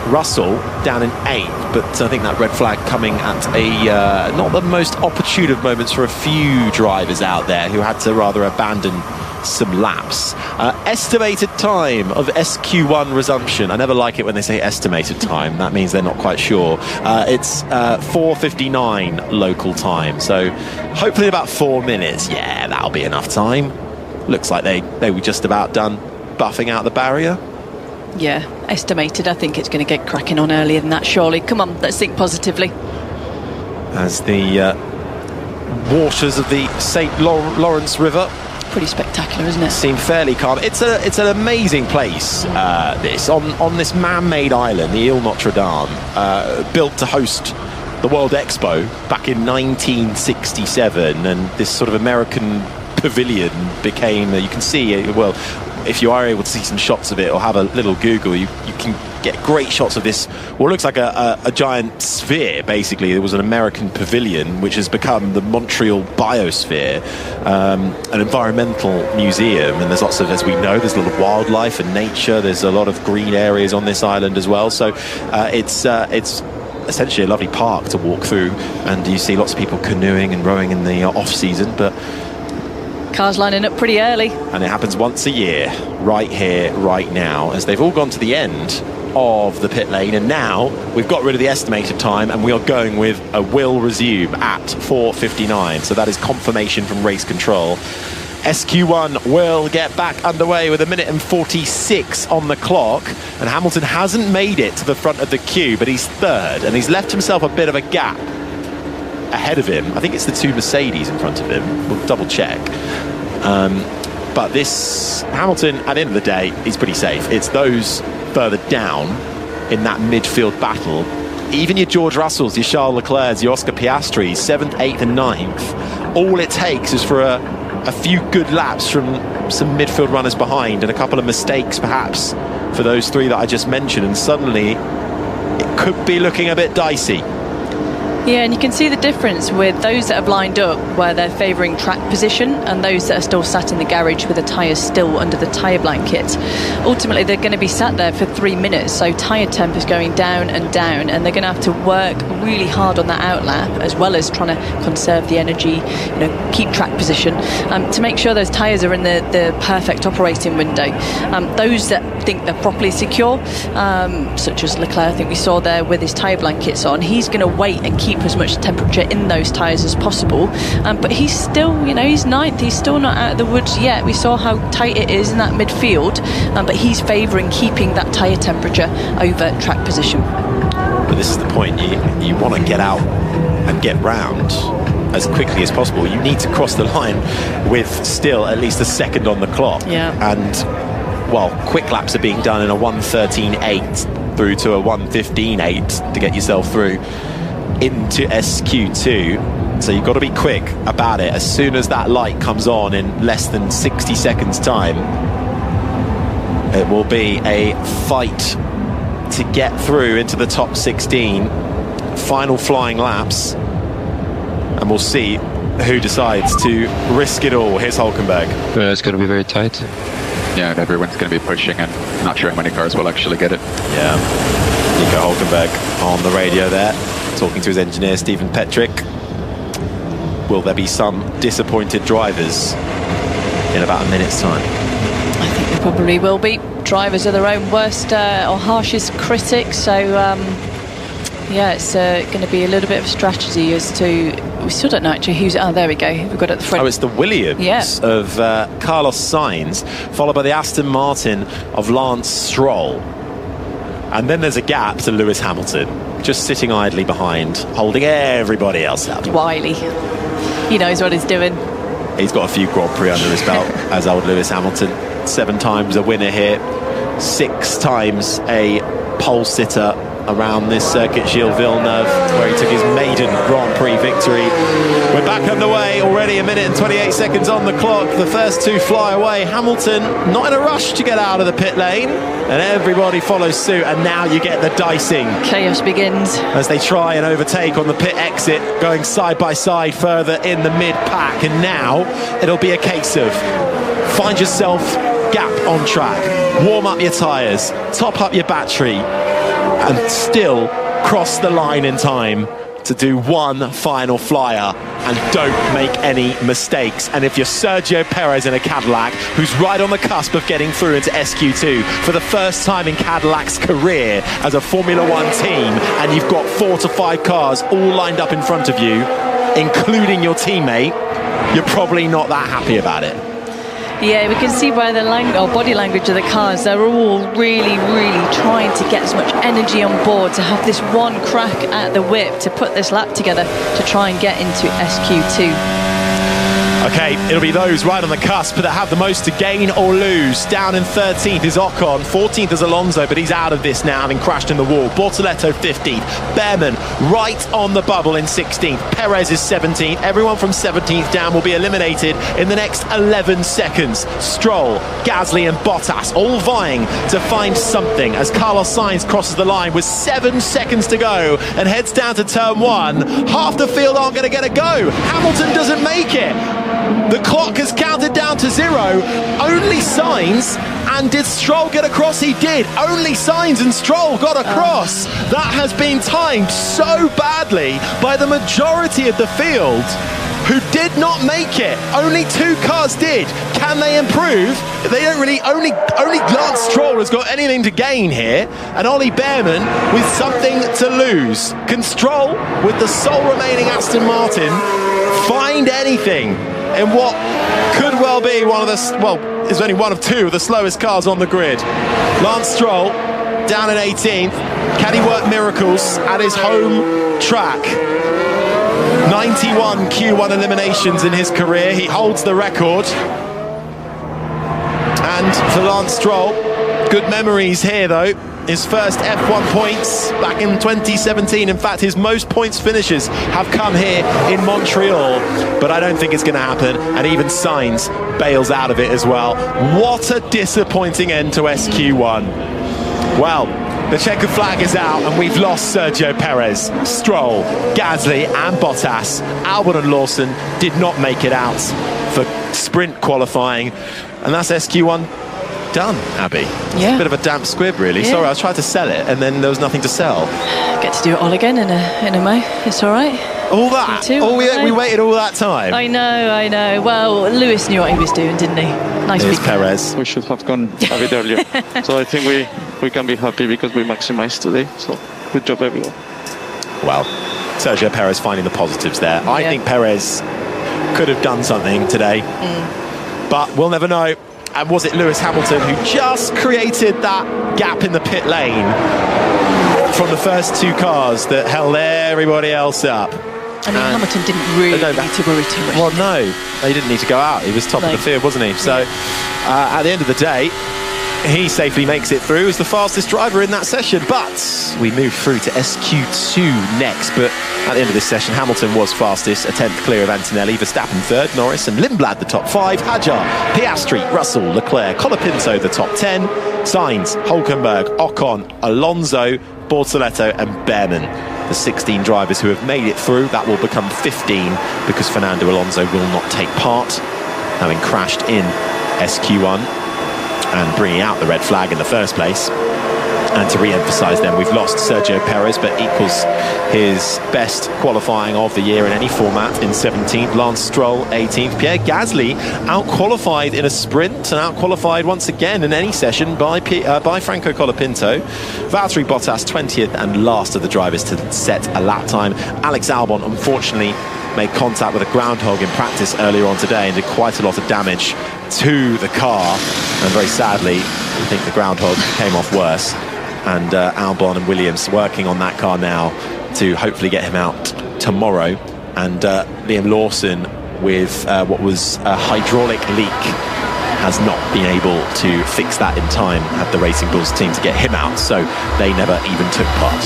Russell down in 8th, but I think that red flag coming at a not the most opportune of moments for a few drivers out there who had to rather abandon some laps. Estimated time of SQ1 resumption. I never like it when they say estimated time. That means they're not quite sure. It's 4:59 local time, so hopefully about 4 minutes. Yeah, that'll be enough time. Looks like they were just about done buffing out the barrier. Yeah, estimated. I think it's going to get cracking on earlier than that, surely. Come on, let's think positively. As the waters of the St. Lawrence River, pretty spectacular, isn't it? Seem fairly calm. It's an amazing place. This on this man-made island, the Ile Notre Dame, built to host the World Expo back in 1967, and this sort of American pavilion became. You can see well. If you are able to see some shots of it or have a little Google, you can get great shots of this, what looks like a giant sphere, basically. There was an American pavilion, which has become the Montreal Biosphere, an environmental museum. And there's lots of, as we know, there's a lot of wildlife and nature. There's a lot of green areas on this island as well. So it's essentially a lovely park to walk through. And you see lots of people canoeing and rowing in the off-season. But cars lining up pretty early. And it happens once a year, right here, right now, as they've all gone to the end of the pit lane. And now we've got rid of the estimated time, and we are going with a will resume at 4:59. So that is confirmation from race control. SQ1 will get back underway with 1:46 on the clock. And Hamilton hasn't made it to the front of the queue, but he's 3rd, and he's left himself a bit of a gap ahead of him. I think it's the 2 Mercedes in front of him. We'll double check. But this Hamilton, at the end of the day, he's pretty safe. It's those further down in that midfield battle. Even your George Russells, your Charles Leclercs, your Oscar Piastris, 7th, 8th and 9th. All it takes is for a few good laps from some midfield runners behind and a couple of mistakes perhaps for those 3 that I just mentioned, and suddenly it could be looking a bit dicey. Yeah, and you can see the difference with those that have lined up where they're favouring track position and those that are still sat in the garage with the tyres still under the tyre blanket. Ultimately, they're going to be sat there for 3 minutes, so tyre temp is going down, and they're going to have to work really hard on that outlap, as well as trying to conserve the energy, keep track position, to make sure those tyres are in the perfect operating window. Those that think they're properly secure, such as Leclerc, I think we saw there with his tyre blankets on, he's going to wait and keep as much temperature in those tyres as possible, but he's still, he's 9th, he's still not out of the woods yet. We saw how tight it is in that midfield, but he's favouring keeping that tyre temperature over track position. But this is the point, you want to get out and get round as quickly as possible. You need to cross the line with still at least a second on the clock. Yeah. And while quick laps are being done in a 1:13.8 through to a 1:15.8 to get yourself through into SQ2, so you've got to be quick about it. As soon as that light comes on in less than 60 seconds time, it will be a fight to get through into the top 16, final flying laps, and we'll see who decides to risk it all. Here's Hulkenberg. It's going to be very tight. Yeah, everyone's going to be pushing, and not sure how many cars will actually get it. Yeah, Nico Hulkenberg on the radio there, talking to his engineer Stephen Petrick. Will there be some disappointed drivers in about a minute's time? I think there probably will be. Drivers are their own worst or harshest critics, so Yeah, it's going to be a little bit of strategy as to... We still don't know actually who's... Oh, there we go. We've got it at the front. Oh, it's the Williams of Carlos Sainz, followed by the Aston Martin of Lance Stroll. And then there's a gap to Lewis Hamilton, just sitting idly behind, holding everybody else up. Wily. He knows what he's doing. He's got a few Grand Prix under his belt, as old Lewis Hamilton. 7 times a winner here, 6 times a pole sitter around this circuit, Gilles Villeneuve, where he took his maiden Grand Prix victory. We're back underway already, 1 minute and 28 seconds on the clock. The first 2 fly away. Hamilton not in a rush to get out of the pit lane, and everybody follows suit, and now you get the dicing. Chaos begins. As they try and overtake on the pit exit, going side by side further in the mid-pack, and now it'll be a case of find yourself gap on track, warm up your tyres, top up your battery, and still cross the line in time to do one final flyer and don't make any mistakes. And if you're Sergio Perez in a Cadillac, who's right on the cusp of getting through into SQ2 for the first time in Cadillac's career as a Formula One team, and you've got 4 to 5 cars all lined up in front of you, including your teammate, you're probably not that happy about it. Yeah, we can see by the body language of the cars, they're all really, really trying to get as much energy on board to have this one crack at the whip, to put this lap together to try and get into SQ2. Okay, it'll be those right on the cusp that have the most to gain or lose. Down in 13th is Ocon, 14th is Alonso, but he's out of this now, having crashed in the wall. Bortoleto 15th, Behrman right on the bubble in 16th, Perez is 17th. Everyone from 17th down will be eliminated in the next 11 seconds. Stroll, Gasly and Bottas all vying to find something as Carlos Sainz crosses the line with 7 seconds to go and heads down to turn 1. Half the field aren't going to get a go. Hamilton doesn't make it. The clock has counted down to 0. Only Sainz, and did Stroll get across? He did. Only Sainz and Stroll got across. That has been timed so badly by the majority of the field, who did not make it. Only 2 cars did. Can they improve? They don't really. Only Lance Stroll has got anything to gain here, and Ollie Behrman with something to lose. Can Stroll, with the sole remaining Aston Martin, find anything in what could well be one of the, well, is only one of 2 of the slowest cars on the grid? Lance Stroll down in 18th. Can he work miracles at his home track? 91 Q1 eliminations in his career. He holds the record. And for Lance Stroll, good memories here though. His first F1 points back in 2017. In fact, his most points finishes have come here in Montreal. But I don't think it's going to happen. And even Sainz bails out of it as well. What a disappointing end to SQ1. Well, the checkered flag is out and we've lost Sergio Perez, Stroll, Gasly and Bottas. Albon and Lawson did not make it out for sprint qualifying. And that's SQ1 done, Abby. Yeah. A bit of a damp squib, really. Yeah. Sorry, I tried to sell it and then there was nothing to sell. Get to do it all again in a May. It's all right. All that? Q2, we waited all that time? I know. Well, Lewis knew what he was doing, didn't he? Nice Here's week. Perez. We should have gone a bit earlier. So I think we can be happy because we maximized today. So good job, everyone. Well, Sergio Perez finding the positives there. I think Perez could have done something today, but we'll never know. And was it Lewis Hamilton who just created that gap in the pit lane from the first 2 cars that held everybody else up? I mean, Hamilton didn't really need to worry too much. Well, no, he didn't need to go out. He was top of the field, wasn't he? So at the end of the day, he safely makes it through as the fastest driver in that session. But we move through to SQ2 next. But at the end of this session, Hamilton was fastest, a 10th clear of Antonelli, Verstappen 3rd, Norris and Lindblad the top 5, Hadjar, Piastri, Russell, Leclerc, Colapinto the top 10, Sainz, Hülkenberg, Ocon, Alonso, Bortoleto and Behrman. The 16 drivers who have made it through. That will become 15 because Fernando Alonso will not take part, having crashed in SQ1 and bringing out the red flag in the first place. And to re-emphasise then, we've lost Sergio Perez, but equals his best qualifying of the year in any format in 17th. Lance Stroll 18th. Pierre Gasly out-qualified in a sprint and out-qualified once again in any session by Franco Colapinto. Valtteri Bottas 20th and last of the drivers to set a lap time. Alex Albon unfortunately made contact with a groundhog in practice earlier on today and did quite a lot of damage to the car. And very sadly, I think the groundhog came off worse. And Albon and Williams working on that car now to hopefully get him out tomorrow. And Liam Lawson with what was a hydraulic leak has not been able to fix that in time, had the Racing Bulls team to get him out, so they never even took part.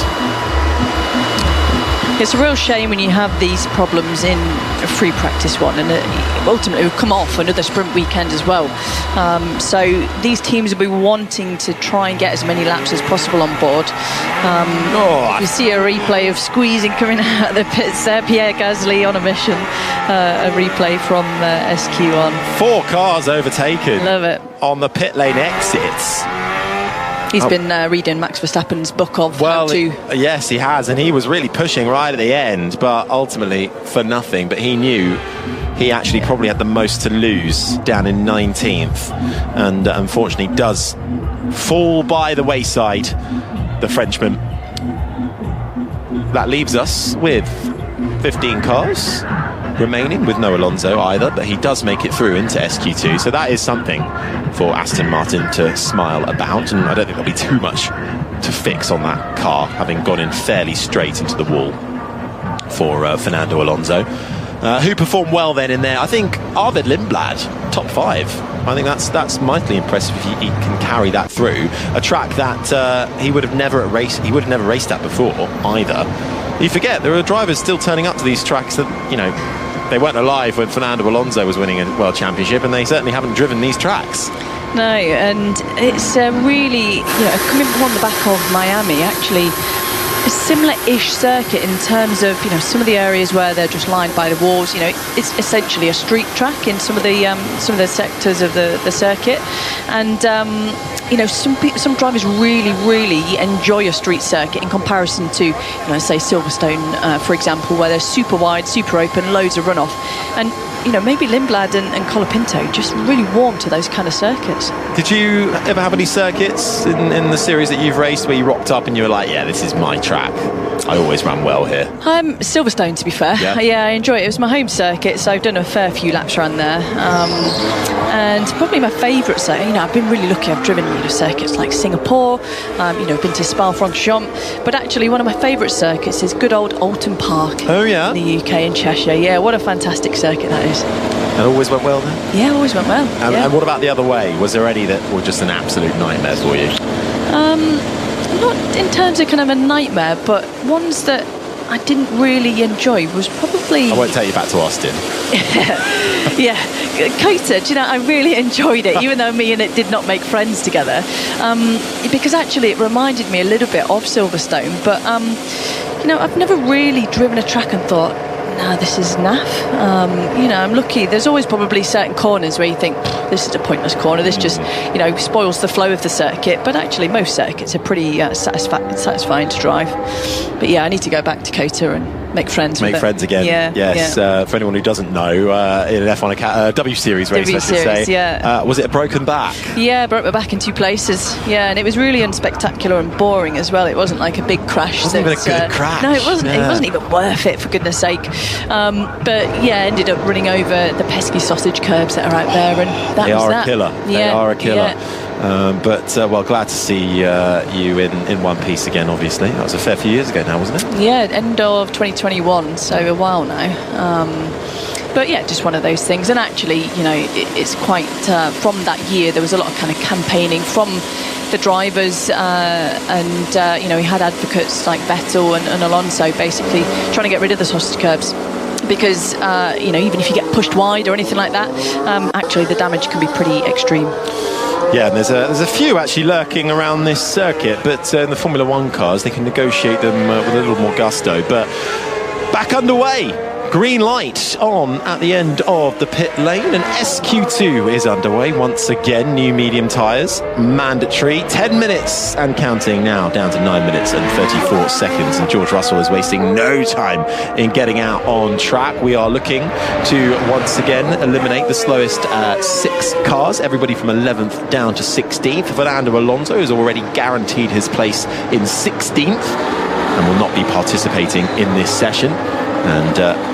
It's a real shame when you have these problems in a free practice one, and ultimately we've come off another sprint weekend as well. So these teams will be wanting to try and get as many laps as possible on board. You see a replay of squeezing coming out of the pits there. Pierre Gasly on a mission. A replay from SQ1. 4 cars overtaken. Love it. On the pit lane exits. He's been reading Max Verstappen's book of how to... Yes, he has, and he was really pushing right at the end, but ultimately for nothing. But he knew he actually probably had the most to lose down in 19th, and unfortunately does fall by the wayside, the Frenchman. That leaves us with 15 cars remaining, with no Alonso either, but he does make it through into SQ2, so that is something for Aston Martin to smile about, and I don't think there'll be too much to fix on that car, having gone in fairly straight into the wall for Fernando Alonso, who performed well then in there. I think Arvid Lindblad, top 5. I think that's mightily impressive if he can carry that through a track that he would have never raced at before either. You forget there are drivers still turning up to these tracks that, you know, they weren't alive when Fernando Alonso was winning a World Championship, and they certainly haven't driven these tracks. No, and it's really, you know, coming from the back of Miami, actually a similar-ish circuit in terms of, you know, some of the areas where they're just lined by the walls. You know, it's essentially a street track in some of the sectors of the circuit, and you know, some drivers really enjoy a street circuit in comparison to, you know, say Silverstone, for example, where they're super wide, super open, loads of runoff, and you know, maybe Lindblad and Colapinto just really warm to those kind of circuits. Did you ever have any circuits in the series that you've raced where you rocked up and you were like, yeah, this is my track, I always ran well here? Silverstone, to be fair. Yeah, I enjoy it. It was my home circuit, so I've done a fair few laps around there. And probably my favourite circuit, you know, I've been really lucky. I've driven, you know, circuits like Singapore, you know, been to Spa-Francorchamps, but actually one of my favourite circuits is good old Alton Park. Oh yeah, in the UK, in Cheshire. Yeah, what a fantastic circuit that is. And always went well then? Yeah, always went well. And what about the other way? Was there any that were just an absolute nightmare for you? Not in terms of kind of a nightmare, but ones that I didn't really enjoy was probably... I won't take you back to Austin. Yeah, COTA, you know, I really enjoyed it, even though me and it did not make friends together, because actually it reminded me a little bit of Silverstone, but you know, I've never really driven a track and thought, no, this is naff. You know, I'm lucky. There's always probably certain corners where you think, this is a pointless corner, this just, you know, spoils the flow of the circuit, but actually most circuits are pretty satisfying to drive. But yeah, I need to go back to COTA and make friends again. Yeah, yes. Yeah. For anyone who doesn't know, in an F1 W Series race, I should say. Yeah. Was it a broken back? Yeah, broke my back in 2 places. Yeah, and it was really unspectacular and boring as well. It wasn't like a big crash. It wasn't even a good crash. No, it wasn't. Yeah. It wasn't even worth it, for goodness sake. But yeah, ended up running over the pesky sausage curbs that are out there, and that they was are that. A killer. Yeah. They are a killer. Yeah. Well, glad to see you in one piece again, obviously. That was a fair few years ago now, wasn't it? Yeah, end of 2021, so a while now. But yeah, just one of those things. And actually, you know, it's quite, from that year, there was a lot of kind of campaigning from the drivers, and you know, we had advocates like Vettel and Alonso basically trying to get rid of the sausage curbs. Because, you know, even if you get pushed wide or anything like that, actually the damage can be pretty extreme. Yeah, and there's a few actually lurking around this circuit, but in the Formula One cars, they can negotiate them with a little more gusto. But back underway Green light on at the end of the pit lane, and SQ2 is underway once again. New medium tyres, mandatory. 10 minutes and counting now, down to 9 minutes and 34 seconds. And George Russell is wasting no time in getting out on track. We are looking to once again eliminate the slowest 6 cars, everybody from 11th down to 16th. Fernando Alonso has already guaranteed his place in 16th and will not be participating in this session. And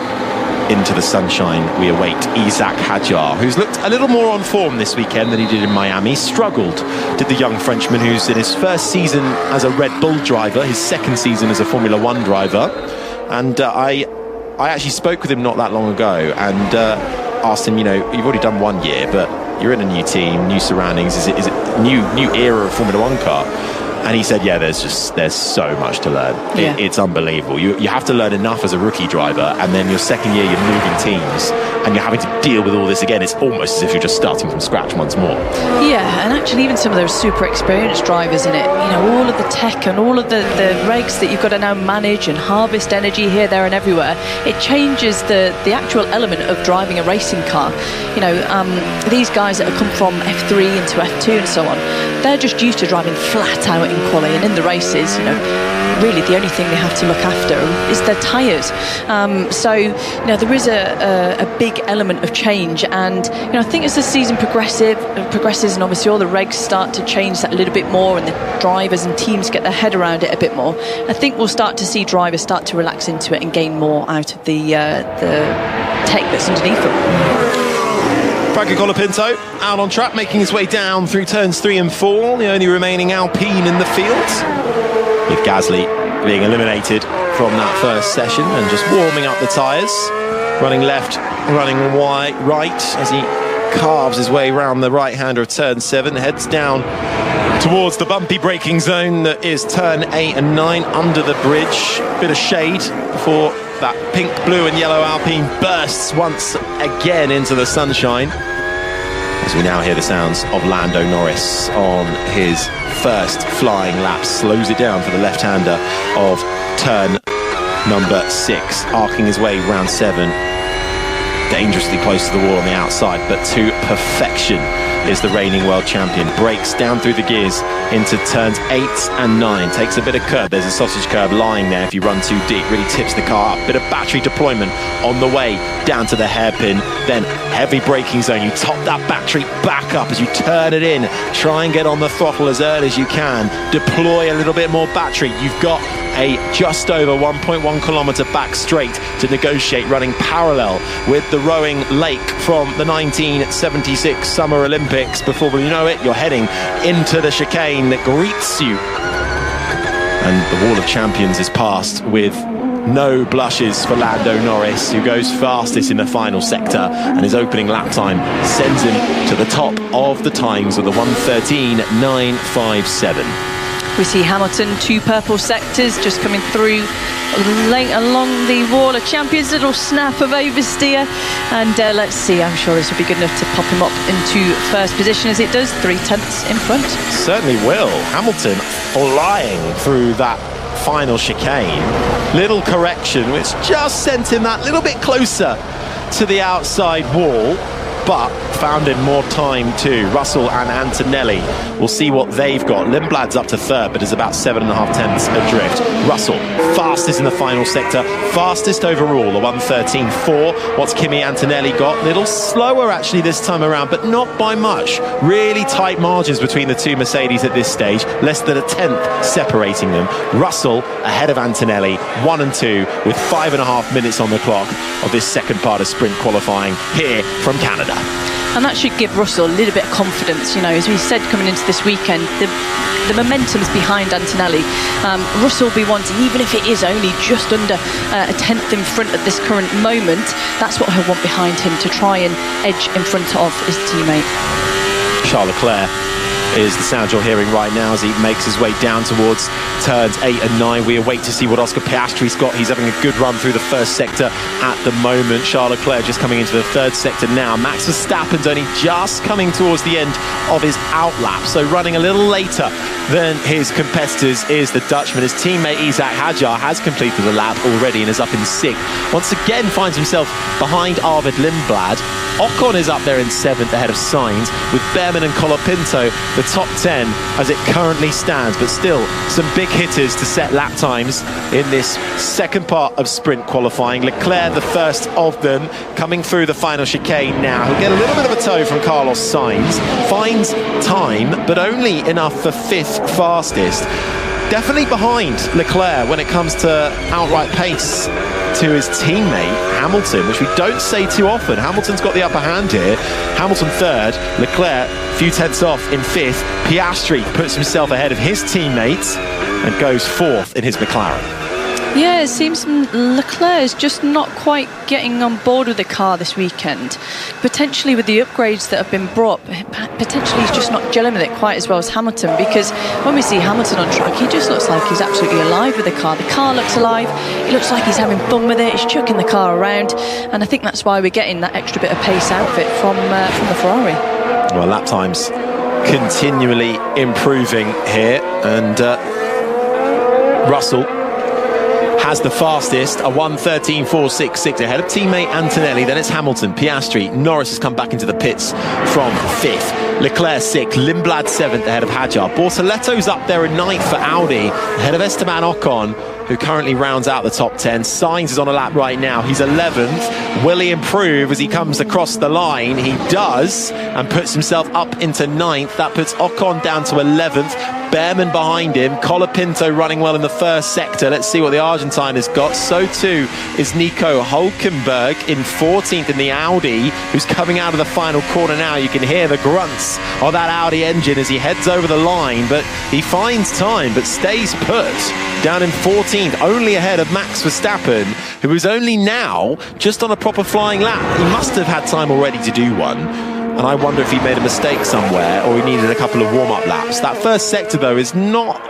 into the sunshine we await Isack Hadjar, who's looked a little more on form this weekend than he did in Miami. Struggled, did the young Frenchman, who's in his first season as a Red Bull driver, his second season as a Formula One driver. And I actually spoke with him not that long ago and asked him, you know, you've already done 1 year, but you're in a new team, new surroundings, is it new era of Formula One car? And he said, yeah, there's so much to learn. Yeah. It's unbelievable. You have to learn enough as a rookie driver, and then your second year you're moving teams and you're having to deal with all this again. It's almost as if you're just starting from scratch once more. Yeah, and actually even some of those super experienced drivers in it, you know, all of the tech and all of the regs that you've got to now manage and harvest energy here, there and everywhere, it changes the actual element of driving a racing car. You know, these guys that have come from F3 into F2 and so on, they're just used to driving flat out in quali, and in the races, you know, really the only thing they have to look after is their tyres. So, you know, there is a big element of change, and, you know, I think as the season progresses and obviously all the regs start to change that a little bit more and the drivers and teams get their head around it a bit more, I think we'll start to see drivers start to relax into it and gain more out of the tech that's underneath them. Franco Colapinto out on track, making his way down through turns 3 and 4, the only remaining Alpine in the field, with Gasly being eliminated from that first session and just warming up the tyres, running left, running right as he carves his way round the right-hander of turn 7, heads down towards the bumpy braking zone that is turn 8 and 9 under the bridge. Bit of shade before that pink, blue and yellow Alpine bursts once again into the sunshine, as we now hear the sounds of Lando Norris on his first flying lap. Slows it down for the left-hander of turn number 6, arcing his way round 7. Dangerously close to the wall on the outside, but to perfection is the reigning world champion. Breaks down through the gears into turns 8 and 9. Takes a bit of curb. There's a sausage curb lying there if you run too deep. Really tips the car up. Bit of battery deployment on the way down to the hairpin. Then heavy braking zone. You top that battery back up as you turn it in. Try and get on the throttle as early as you can. Deploy a little bit more battery. You've got a just over 1.1 kilometre back straight to negotiate, running parallel with the rowing lake from the 1976 Summer Olympics. Before you know it, you're heading into the chicane that greets you. And the Wall of Champions is passed with no blushes for Lando Norris, who goes fastest in the final sector, and his opening lap time sends him to the top of the times with a 1:13.957. We see Hamilton, 2 purple sectors just coming through along the Wall of Champions. Little snap of oversteer, and let's see, I'm sure this will be good enough to pop him up into first position, as it does, 3/10 in front. Certainly will. Hamilton flying through that final chicane. Little correction which just sent him that little bit closer to the outside wall, but found him more time too. Russell and Antonelli, we'll see what they've got. Lindblad's up to 3rd, but is about 7.5 tenths adrift. Russell, fastest in the final sector, fastest overall, a 1:13.4. What's Kimi Antonelli got? Little slower actually this time around, but not by much. Really tight margins between the two Mercedes at this stage, less than a tenth separating them. Russell ahead of Antonelli, 1 and 2, with 5.5 minutes on the clock of this second part of sprint qualifying here from Canada. And that should give Russell a little bit of confidence, you know, as we said coming into this weekend, the momentum's behind Antonelli. Russell will be wanting, even if it is only just under a tenth in front at this current moment, that's what he'll want behind him to try and edge in front of his teammate. Charles Leclerc is the sound you're hearing right now as he makes his way down towards turns 8 and 9. We await to see what Oscar Piastri's got. He's having a good run through the first sector at the moment. Charles Leclerc just coming into the 3rd sector now. Max Verstappen's only just coming towards the end of his outlap, so running a little later than his competitors is the Dutchman. His teammate Isaac Hadjar has completed the lap already and is up in 6th. Once again finds himself behind Arvid Lindblad. Ocon is up there in 7th ahead of Sainz, with Behrman and Colapinto the top 10 as it currently stands. But still, some big hitters to set lap times in this second part of sprint qualifying. Leclerc, the first of them, coming through the final chicane now. He'll get a little bit of a tow from Carlos Sainz. Finds time, but only enough for 5th fastest. Definitely behind Leclerc when it comes to outright pace to his teammate Hamilton, which we don't say too often. Hamilton's got the upper hand here. Hamilton 3rd, Leclerc a few tenths off in 5th. Piastri puts himself ahead of his teammates and goes 4th in his McLaren. Yeah, it seems Leclerc is just not quite getting on board with the car this weekend. Potentially with the upgrades that have been brought, potentially he's just not gelling with it quite as well as Hamilton, because when we see Hamilton on track, he just looks like he's absolutely alive with the car. The car looks alive, it looks like he's having fun with it, he's chucking the car around, and I think that's why we're getting that extra bit of pace out of it from the Ferrari. Well, lap times continually improving here, and Russell has the fastest, a 1:13.466 ahead of teammate Antonelli. Then it's Hamilton, Piastri, Norris has come back into the pits from 5th. Leclerc 6th, Lindblad 7th ahead of Hadjar. Bortoletto's up there in 9th for Audi, ahead of Esteban Ocon, who currently rounds out the top 10. Sainz is on a lap right now. He's 11th. Will he improve as he comes across the line? He does, and puts himself up into 9th. That puts Ocon down to 11th. Behrman behind him. Colapinto running well in the first sector. Let's see what the Argentine has got. So too is Nico Hülkenberg in 14th in the Audi, who's coming out of the final corner now. You can hear the grunts of that Audi engine as he heads over the line, but he finds time, but stays put down in 14th, only ahead of Max Verstappen, who is only now just on a proper flying lap. He must have had time already to do one, and I wonder if he made a mistake somewhere or he needed a couple of warm-up laps. That first sector, though, is not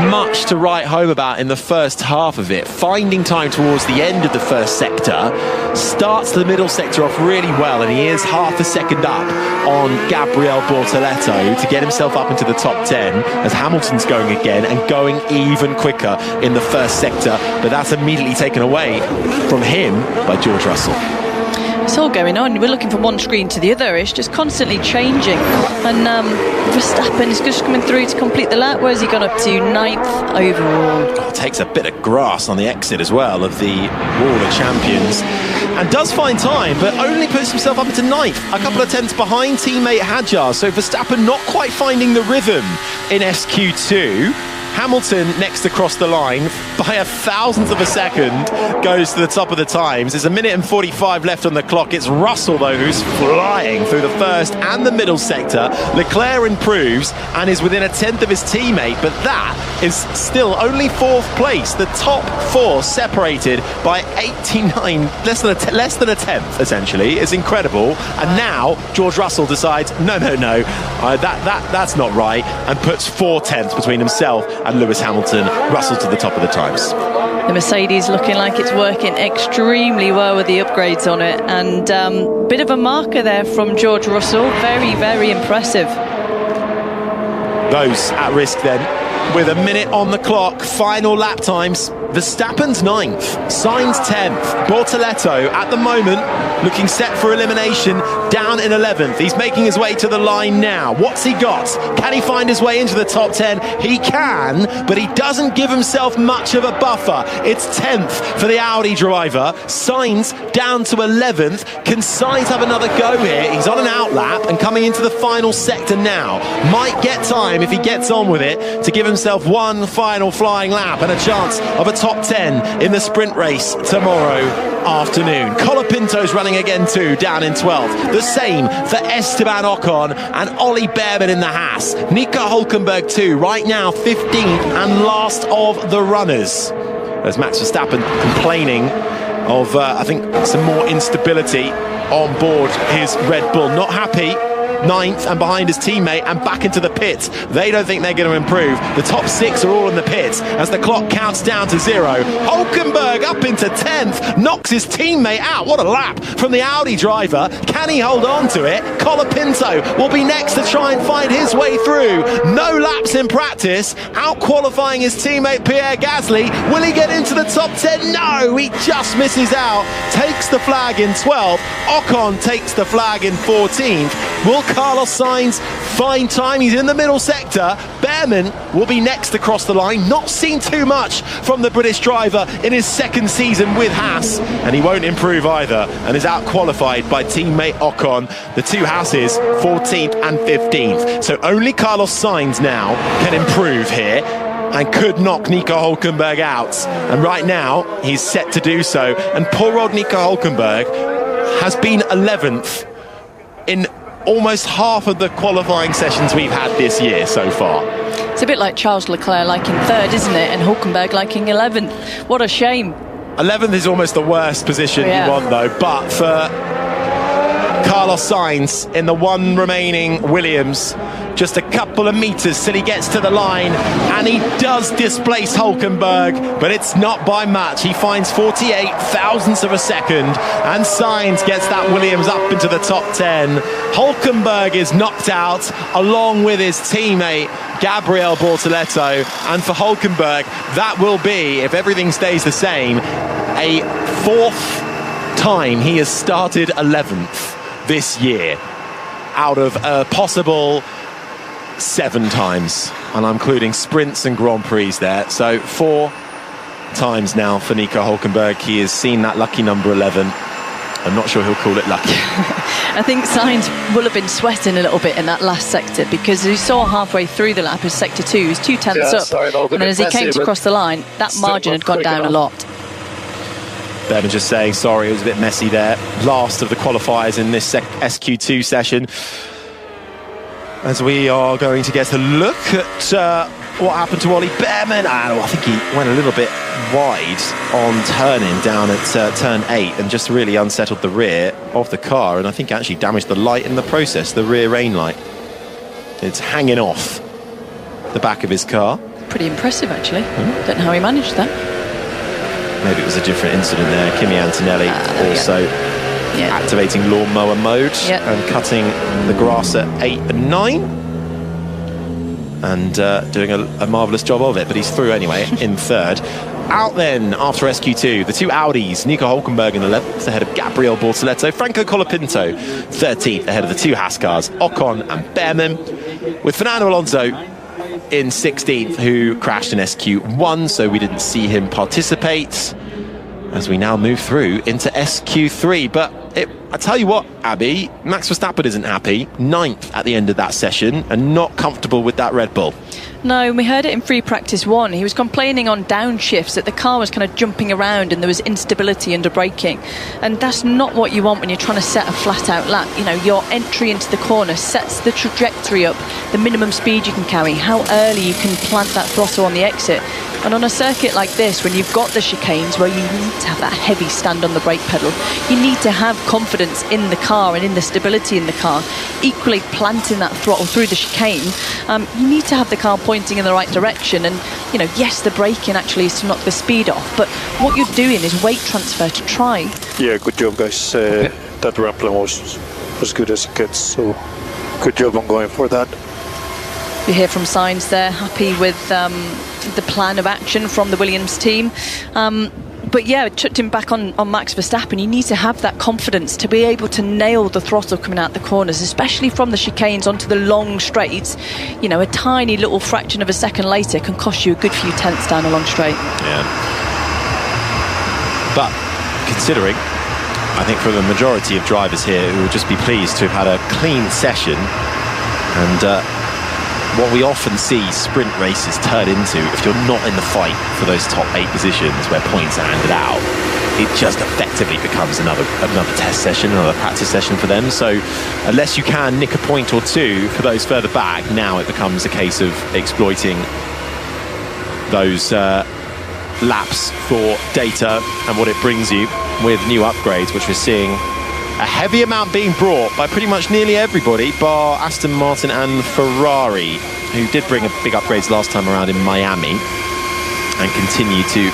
much to write home about in the first half of it. Finding time towards the end of the first sector, starts the middle sector off really well, and he is half a second up on Gabriel Bortoletto to get himself up into the top 10 as Hamilton's going again and going even quicker in the first sector, but that's immediately taken away from him by George Russell. It's all going on. We're looking from one screen to the other. It's just constantly changing. And Verstappen is just coming through to complete the lap. Where's he gone up to? 9th overall. Oh, takes a bit of grass on the exit as well of the Wall of Champions. And does find time, but only puts himself up into 9th. A couple of tenths behind teammate Hadjar. So Verstappen not quite finding the rhythm in SQ2. Hamilton next across the line by a thousandth of a second goes to the top of the times. There's 1:45 left on the clock. It's Russell, though, who's flying through the first and the middle sector. Leclerc improves and is within a tenth of his teammate, but that is still only 4th place. The top 4 separated by 89, less than a tenth, essentially. It's incredible. And now George Russell decides, no, that's not right, and puts 4 tenths between himself and Lewis Hamilton. Russell to the top of the times. The Mercedes looking like it's working extremely well with the upgrades on it, and bit of a marker there from George Russell. Very, very impressive. Those at risk then, with a minute on the clock. Final lap times. Verstappen's 9th, Sainz 10th, Bortoletto at the moment looking set for elimination, down in 11th. He's making his way to the line now. What's he got? Can he find his way into the top 10? He can, but he doesn't give himself much of a buffer. It's 10th for the Audi driver. Sainz down to 11th. Can Sainz have another go here? He's on an outlap and coming into the final sector now. Might get time if he gets on with it to give himself one final flying lap and a chance of a top 10 in the sprint race tomorrow afternoon. Colapinto's running again too, down in 12th. The same for Esteban Ocon and Ollie Behrman in the Haas. Nico Hülkenberg too, right now 15th and last of the runners. As Max Verstappen complaining of, I think, some more instability on board his Red Bull. Not happy 9th and behind his teammate and back into the pits. They don't think they're going to improve. The top 6 are all in the pits as the clock counts down to 0. Hulkenberg up into 10th, knocks his teammate out. What a lap from the Audi driver. Can he hold on to it? Colapinto will be next to try and find his way through. No laps in practice, out qualifying his teammate Pierre Gasly. Will he get into the top 10? No, he just misses out. Takes the flag in 12th. Ocon takes the flag in 14th. Will Carlos Sainz find time? He's in the middle sector. Behrman will be next across the line. Not seen too much from the British driver in his second season with Haas, and he won't improve either and is out qualified by teammate Ocon. The two Haases 14th and 15th. So only Carlos Sainz now can improve here and could knock Nico Hulkenberg out. And right now he's set to do so. And poor old Nico Hulkenberg has been 11th in almost half of the qualifying sessions we've had this year so far. It's a bit like Charles Leclerc liking 3rd, isn't it? And Hulkenberg liking 11th. What a shame. 11th is almost the worst position you want, though. But for Carlos Sainz in the one remaining Williams, just a couple of meters till he gets to the line, and he does displace Hulkenberg, but it's not by much. He finds 48 thousandths of a second, and Sainz gets that Williams up into the top 10. Hulkenberg is knocked out along with his teammate Gabriel Bortoleto, and for Hulkenberg that will be, if everything stays the same, a 4th time he has started 11th this year out of a possible 7 times, and I'm including sprints and Grand Prix there. So 4 times now for Nico Hulkenberg. He has seen that lucky number 11. I'm not sure he'll call it lucky. I think Sainz will have been sweating a little bit in that last sector, because you saw halfway through the lap as sector 2, he's 2 tenths up, and then as he came to cross the line, that margin had gone down a lot. Behrman just saying sorry, it was a bit messy there. Last of the qualifiers in this SQ2 session, as we are going to get a look at what happened to Ollie Behrman. I think he went a little bit wide on turning down at turn 8 and just really unsettled the rear of the car, and I think actually damaged the light in the process, the rear rain light. It's hanging off the back of his car. Pretty impressive, actually. Don't know how he managed that. Maybe it was a different incident there. Kimi Antonelli also activating lawnmower mode and cutting the grass at 8 and 9, and doing a marvellous job of it, but he's through anyway in 3rd. Out then after SQ2, the two Audis, Nico Hulkenberg in 11th ahead of Gabriel Bortoleto, Franco Colapinto 13th ahead of the two Haas cars, Ocon and Behrman, with Fernando Alonso in 16th, who crashed in SQ1, so we didn't see him participate, as we now move through into SQ3. But I tell you what, Abby, Max Verstappen isn't happy. 9th at the end of that session, and not comfortable with that Red Bull. No, we heard it in free practice 1. He was complaining on downshifts that the car was kind of jumping around and there was instability under braking. And that's not what you want when you're trying to set a flat-out lap. You know, your entry into the corner sets the trajectory up, the minimum speed you can carry, how early you can plant that throttle on the exit. And on a circuit like this, when you've got the chicanes where you need to have that heavy stand on the brake pedal, you need to have confidence in the car and in the stability in the car. Equally, planting that throttle through the chicane, you need to have the car pointing in the right direction. And, you know, yes, the braking actually is to knock the speed off, but what you're doing is weight transfer to try. Yeah, good job, guys. That ramp plan was as good as it gets, so good job on going for that. You hear from Sainz there, happy with the plan of action from the Williams team. But yeah, it chucked him back on Max Verstappen. You need to have that confidence to be able to nail the throttle coming out the corners, especially from the chicanes onto the long straights. You know, a tiny little fraction of a second later can cost you a good few tenths down a long straight. Yeah. But considering, I think for the majority of drivers here, who would just be pleased to have had a clean session, and what we often see sprint races turn into, if you're not in the fight for those top 8 positions where points are handed out, it just effectively becomes another test session, another practice session for them. So unless you can nick a point or 2 for those further back, now it becomes a case of exploiting those laps for data and what it brings you with new upgrades, which we're seeing A heavy amount being brought by pretty much nearly everybody, bar Aston Martin and Ferrari, who did bring a big upgrades last time around in Miami and continue to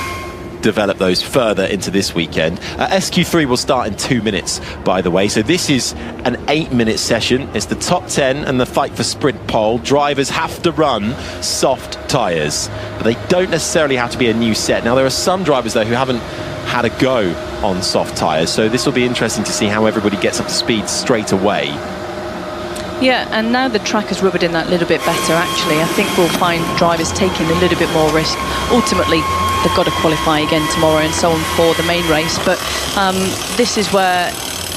develop those further into this weekend. SQ3 will start in 2 minutes, by the way. So this is an 8-minute session. It's the top 10 and the fight for sprint pole. Drivers have to run soft tyres, but they don't necessarily have to be a new set. Now, there are some drivers, though, who haven't had a go on soft tyres, so this will be interesting to see how everybody gets up to speed straight away. Yeah, and now the track has rubbered in that little bit better, actually. I think we'll find drivers taking a little bit more risk. Ultimately, they've got to qualify again tomorrow and so on for the main race. But this is where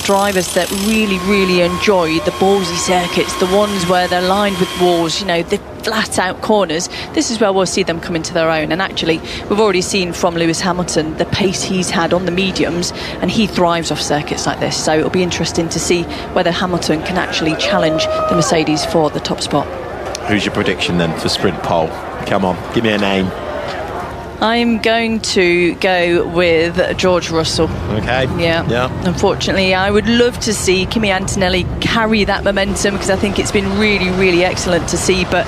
drivers that really enjoy the ballsy circuits, the ones where they're lined with walls, you know, the flat out corners, this is where we'll see them come into their own. And actually, we've already seen from Lewis Hamilton the pace he's had on the mediums, and he thrives off circuits like this. So it'll be interesting to see whether Hamilton can actually challenge the Mercedes for the top spot. Who's your prediction then for sprint pole? Come on, give me a name. I'm going to go with George Russell. Okay. Yeah. Unfortunately, I would love to see Kimi Antonelli carry that momentum, because I think it's been really excellent to see. But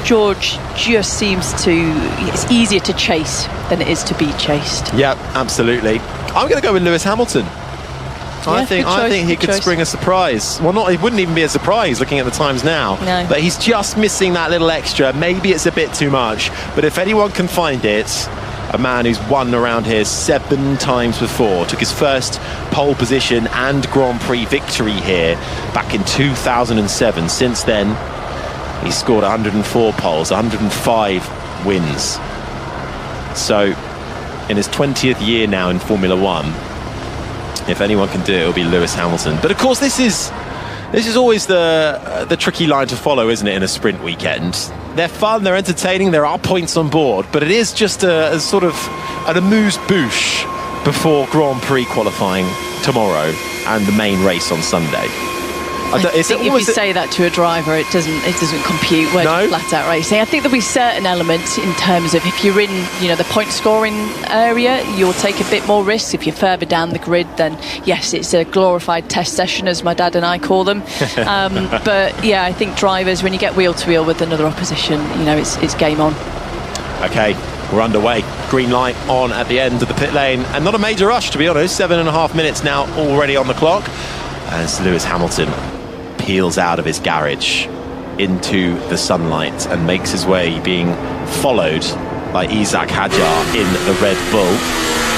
George just seems to... It's easier to chase than it is to be chased. Yeah, absolutely. I'm going to go with Lewis Hamilton. I think he could spring a surprise. Well, it wouldn't even be a surprise looking at the times now. No. But he's just missing that little extra. Maybe it's a bit too much. But if anyone can find it, a man who's won around here 7 times before, took his first pole position and Grand Prix victory here back in 2007. Since then, he's scored 104 poles, 105 wins. So, in his 20th year now in Formula One, if anyone can do it, it'll be Lewis Hamilton. But of course, this is always the tricky line to follow, isn't it, in a sprint weekend? They're fun, they're entertaining, there are points on board, but it is just a sort of an amuse-bouche before Grand Prix qualifying tomorrow and the main race on Sunday. I think if you say that to a driver, it doesn't compute. We're just flat out racing. I think there'll be certain elements in terms of if you're in, you know, the point scoring area, you'll take a bit more risks. If you're further down the grid, then yes, it's a glorified test session, as my dad and I call them. But yeah, I think drivers, when you get wheel to wheel with another opposition, you know, it's game on. Okay, we're underway. Green light on at the end of the pit lane, and not a major rush, to be honest. 7.5 minutes now already on the clock, as Lewis Hamilton peels out of his garage into the sunlight and makes his way, being followed by Isaac Hadjar in the Red Bull.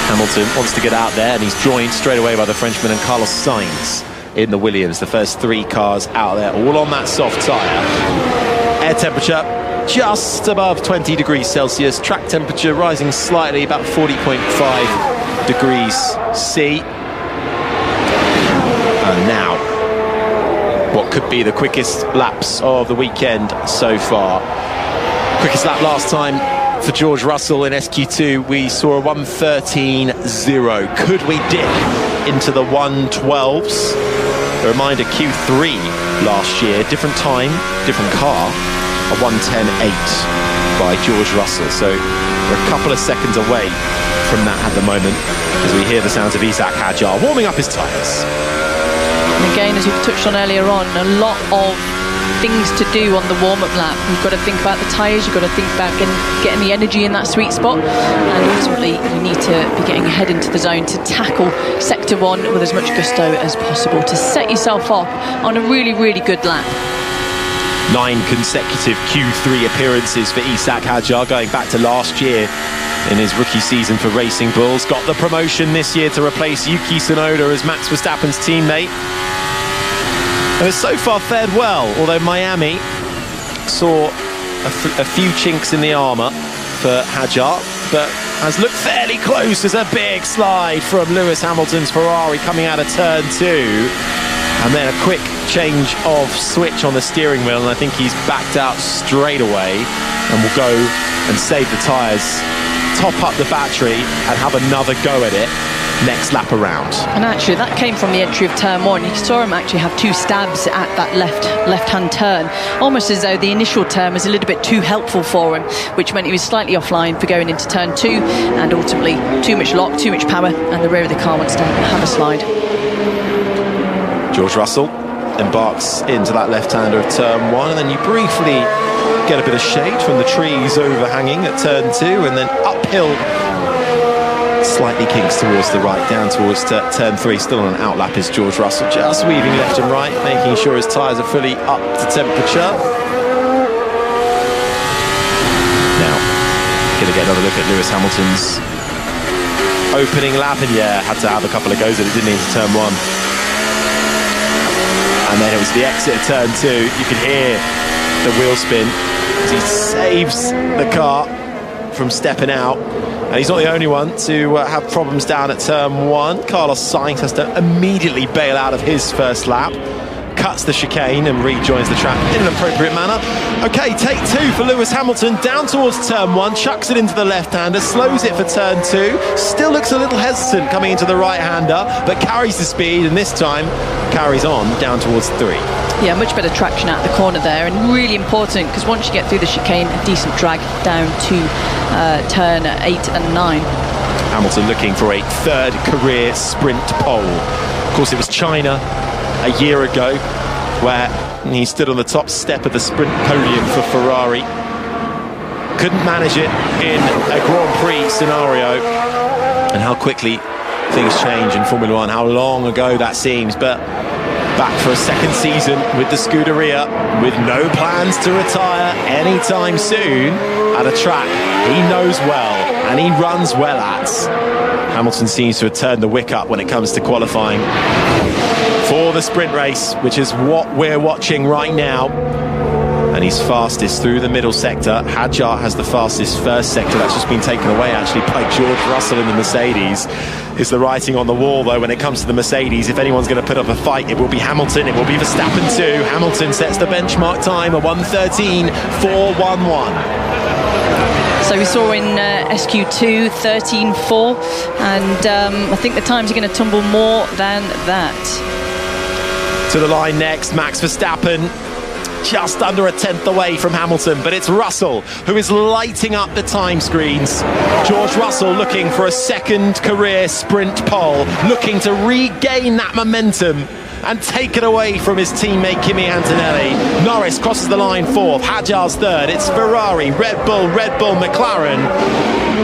Hamilton wants to get out there, and he's joined straight away by the Frenchman and Carlos Sainz in the Williams. The first 3 cars out there, all on that soft tyre. Air temperature just above 20 degrees Celsius. Track temperature rising slightly, about 40.5 degrees C. And now, what could be the quickest laps of the weekend so far. Quickest lap last time for George Russell in SQ2, we saw a 1:13.0. Could we dip into the 1:12s? A reminder, Q3 last year, different time, different car, a 1:10.8 by George Russell. So we're a couple of seconds away from that at the moment, as we hear the sounds of Isaac Hadjar warming up his tyres. And again, as we've touched on earlier on, a lot of things to do on the warm-up lap. You've got to think about the tyres, you've got to think about getting the energy in that sweet spot, and ultimately you need to be getting ahead into the zone to tackle Sector 1 with as much gusto as possible, to set yourself off on a really good lap. 9 consecutive Q3 appearances for Isaac Hadjar, going back to last year in his rookie season for Racing Bulls. Got the promotion this year to replace Yuki Tsunoda as Max Verstappen's teammate. And has so far fared well, although Miami saw a few chinks in the armour for Hadjar, but has looked fairly close as a big slide from Lewis Hamilton's Ferrari coming out of turn 2. And then a quick change of switch on the steering wheel, and I think he's backed out straight away and will go and save the tyres, top up the battery and have another go at it next lap around. And actually that came from the entry of turn 1. You saw him actually have 2 stabs at that left-hand turn, almost as though the initial turn was a little bit too helpful for him, which meant he was slightly offline for going into turn 2, and ultimately too much lock, too much power, and the rear of the car wants to have a slide. George Russell embarks into that left-hander of turn 1, and then you briefly get a bit of shade from the trees overhanging at turn 2, and then uphill slightly kinks towards the right, down towards turn 3. Still on an outlap is George Russell, just weaving left and right, making sure his tyres are fully up to temperature. Now, gonna get another look at Lewis Hamilton's opening lap, and yeah, had to have a couple of goes at it, didn't he, into turn 1. And then it was the exit of turn 2. You could hear the wheel spin as he saves the car from stepping out. And he's not the only one to have problems down at turn 1. Carlos Sainz has to immediately bail out of his first lap, cuts the chicane and rejoins the track in an appropriate manner. Okay, take 2 for Lewis Hamilton, down towards turn 1, chucks it into the left-hander, slows it for turn 2, still looks a little hesitant coming into the right-hander, but carries the speed, and this time carries on down towards 3. Yeah, much better traction out the corner there, and really important because once you get through the chicane, a decent drag down to turn 8 and 9. Hamilton looking for a 3rd career sprint pole. Of course, it was China a year ago where he stood on the top step of the sprint podium for Ferrari. Couldn't manage it in a Grand Prix scenario, and how quickly things change in Formula One, how long ago that seems. But back for a 2nd season with the Scuderia, with no plans to retire anytime soon at a track he knows well and he runs well at. Hamilton seems to have turned the wick up when it comes to qualifying for the sprint race, which is what we're watching right now. And he's fastest through the middle sector. Hadjar has the fastest first sector. That's just been taken away actually by George Russell in the Mercedes. Is the writing on the wall though when it comes to the Mercedes? If anyone's going to put up a fight, it will be Hamilton, it will be Verstappen too. Hamilton sets the benchmark time, a 1:13.411. So we saw in SQ2 13.4, and I think the times are going to tumble more than that. To the line next, Max Verstappen, just under a 10th away from Hamilton, but it's Russell who is lighting up the time screens. George Russell looking for a 2nd career sprint pole, looking to regain that momentum and take it away from his teammate Kimi Antonelli. Norris crosses the line 4th, Hadjar's 3rd. It's Ferrari, Red Bull, McLaren,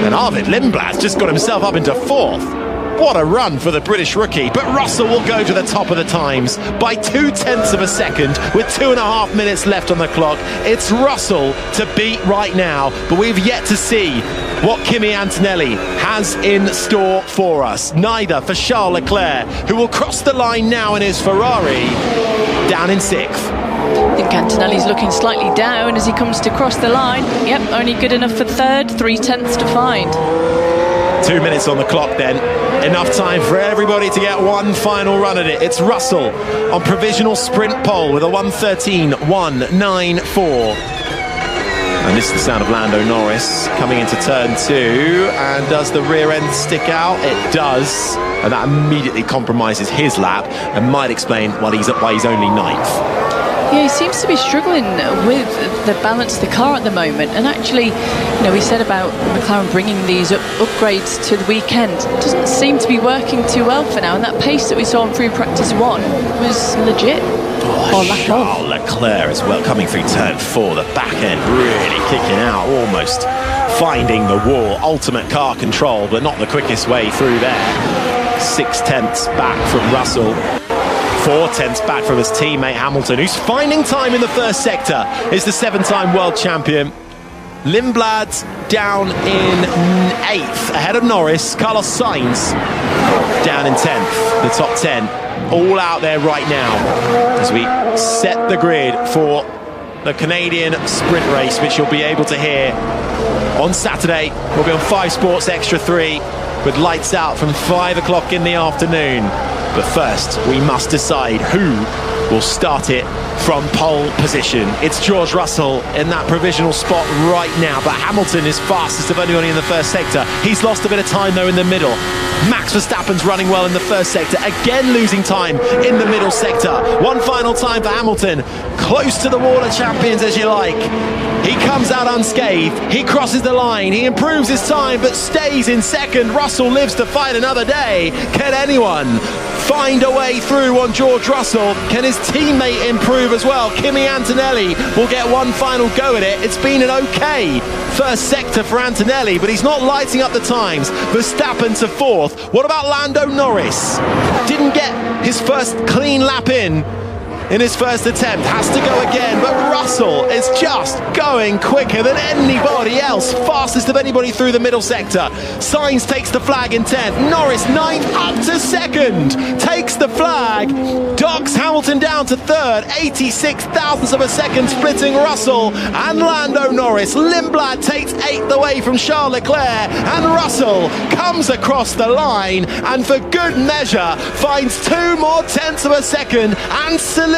and Arvid Lindblad's just got himself up into 4th. What a run for the British rookie, but Russell will go to the top of the times by 0.2 of a second with 2.5 minutes left on the clock. It's Russell to beat right now, but we've yet to see what Kimi Antonelli has in store for us. Neither for Charles Leclerc, who will cross the line now in his Ferrari, down in 6th. I think Antonelli's looking slightly down as he comes to cross the line. Yep, only good enough for 3rd, 0.3 to find. 2 minutes on the clock then. Enough time for everybody to get one final run at it. It's Russell on provisional sprint pole with a 1:13.194. And this is the sound of Lando Norris coming into turn 2. And does the rear end stick out? It does. And that immediately compromises his lap and might explain why he's only 9th. Yeah, he seems to be struggling with the balance of the car at the moment. And actually, you know, we said about McLaren bringing these upgrades to the weekend. It doesn't seem to be working too well for now. And that pace that we saw in free practice 1 was legit. Charles Leclerc as well, coming through turn 4. The back end really kicking out, almost finding the wall. Ultimate car control, but not the quickest way through there. 0.6 back from Russell. 0.4 back from his teammate Hamilton, who's finding time in the first sector, is the 7-time world champion. Lindblad down in 8th, ahead of Norris. Carlos Sainz down in 10th. The top 10 all out there right now as we set the grid for the Canadian sprint race, which you'll be able to hear on Saturday. We'll be on 5 Sports Extra 3 with lights out from 5 o'clock in the afternoon. But first, we must decide who will start it from pole position. It's George Russell in that provisional spot right now, but Hamilton is fastest of anyone in the first sector. He's lost a bit of time though in the middle. Max Verstappen's running well in the first sector, again losing time in the middle sector. One final time for Hamilton, close to the water champions as you like. He comes out unscathed, he crosses the line, he improves his time but stays in second. Russell lives to fight another day. Can anyone find a way through on George Russell? Can his teammate improve as well? Kimi Antonelli will get one final go at it. It's been an okay first sector for Antonelli, but he's not lighting up the times. Verstappen to fourth. What about Lando Norris? Didn't get his first clean lap in his first attempt, has to go again, but Russell is just going quicker than anybody else, fastest of anybody through the middle sector. Sainz takes the flag in 10th, Norris 9th up to second, takes the flag, docks Hamilton down to third, 86 thousandths of a second splitting Russell and Lando Norris. Lindblad takes 8th away from Charles Leclerc, and Russell comes across the line and for good measure finds 2 more tenths of a second and solidifies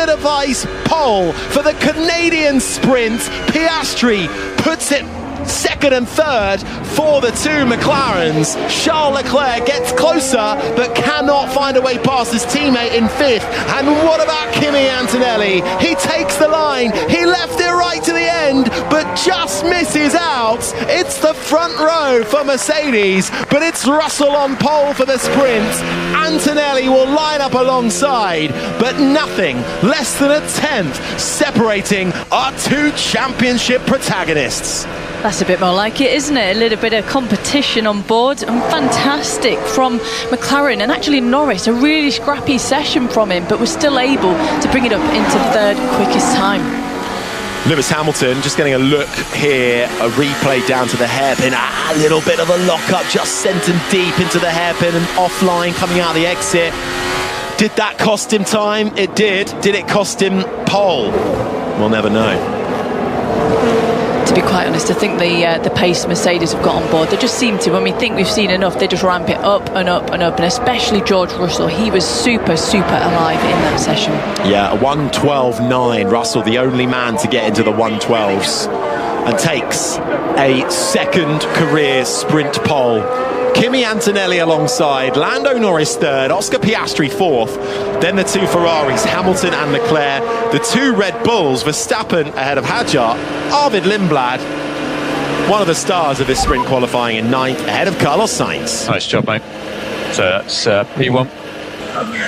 pole for the Canadian sprint. Piastri puts it second and third for the two McLarens. Charles Leclerc gets closer but cannot find a way past his teammate in fifth. And what about Kimi Antonelli? He takes the line, he left it right to the end but just misses out. It's the front row for Mercedes, but it's Russell on pole for the sprint. Antonelli will line up alongside, but nothing less than a 10th separating our two championship protagonists. That's a bit more like it, isn't it? A little bit of competition on board, and fantastic from McLaren, and actually Norris, a really scrappy session from him, but was still able to bring it up into third quickest time. Lewis Hamilton just getting a look here, a replay down to the hairpin, a little bit of a lock-up, just sent him deep into the hairpin and offline coming out of the exit. Did that cost him time? It did. Did it cost him pole? We'll never know. To be quite honest, I think the pace Mercedes have got on board, they just seem to, when we think we've seen enough, they just ramp it up and up and up, and especially George Russell, he was super alive in that session. Yeah, a 1:12.9, Russell the only man to get into the 1:12s and takes a second career sprint pole. Kimi Antonelli alongside, Lando Norris third, Oscar Piastri fourth, then the two Ferraris, Hamilton and Leclerc, the two Red Bulls, Verstappen ahead of Hadjar, Arvid Lindblad, one of the stars of this sprint qualifying in ninth, ahead of Carlos Sainz. Nice job, mate. So that's P1.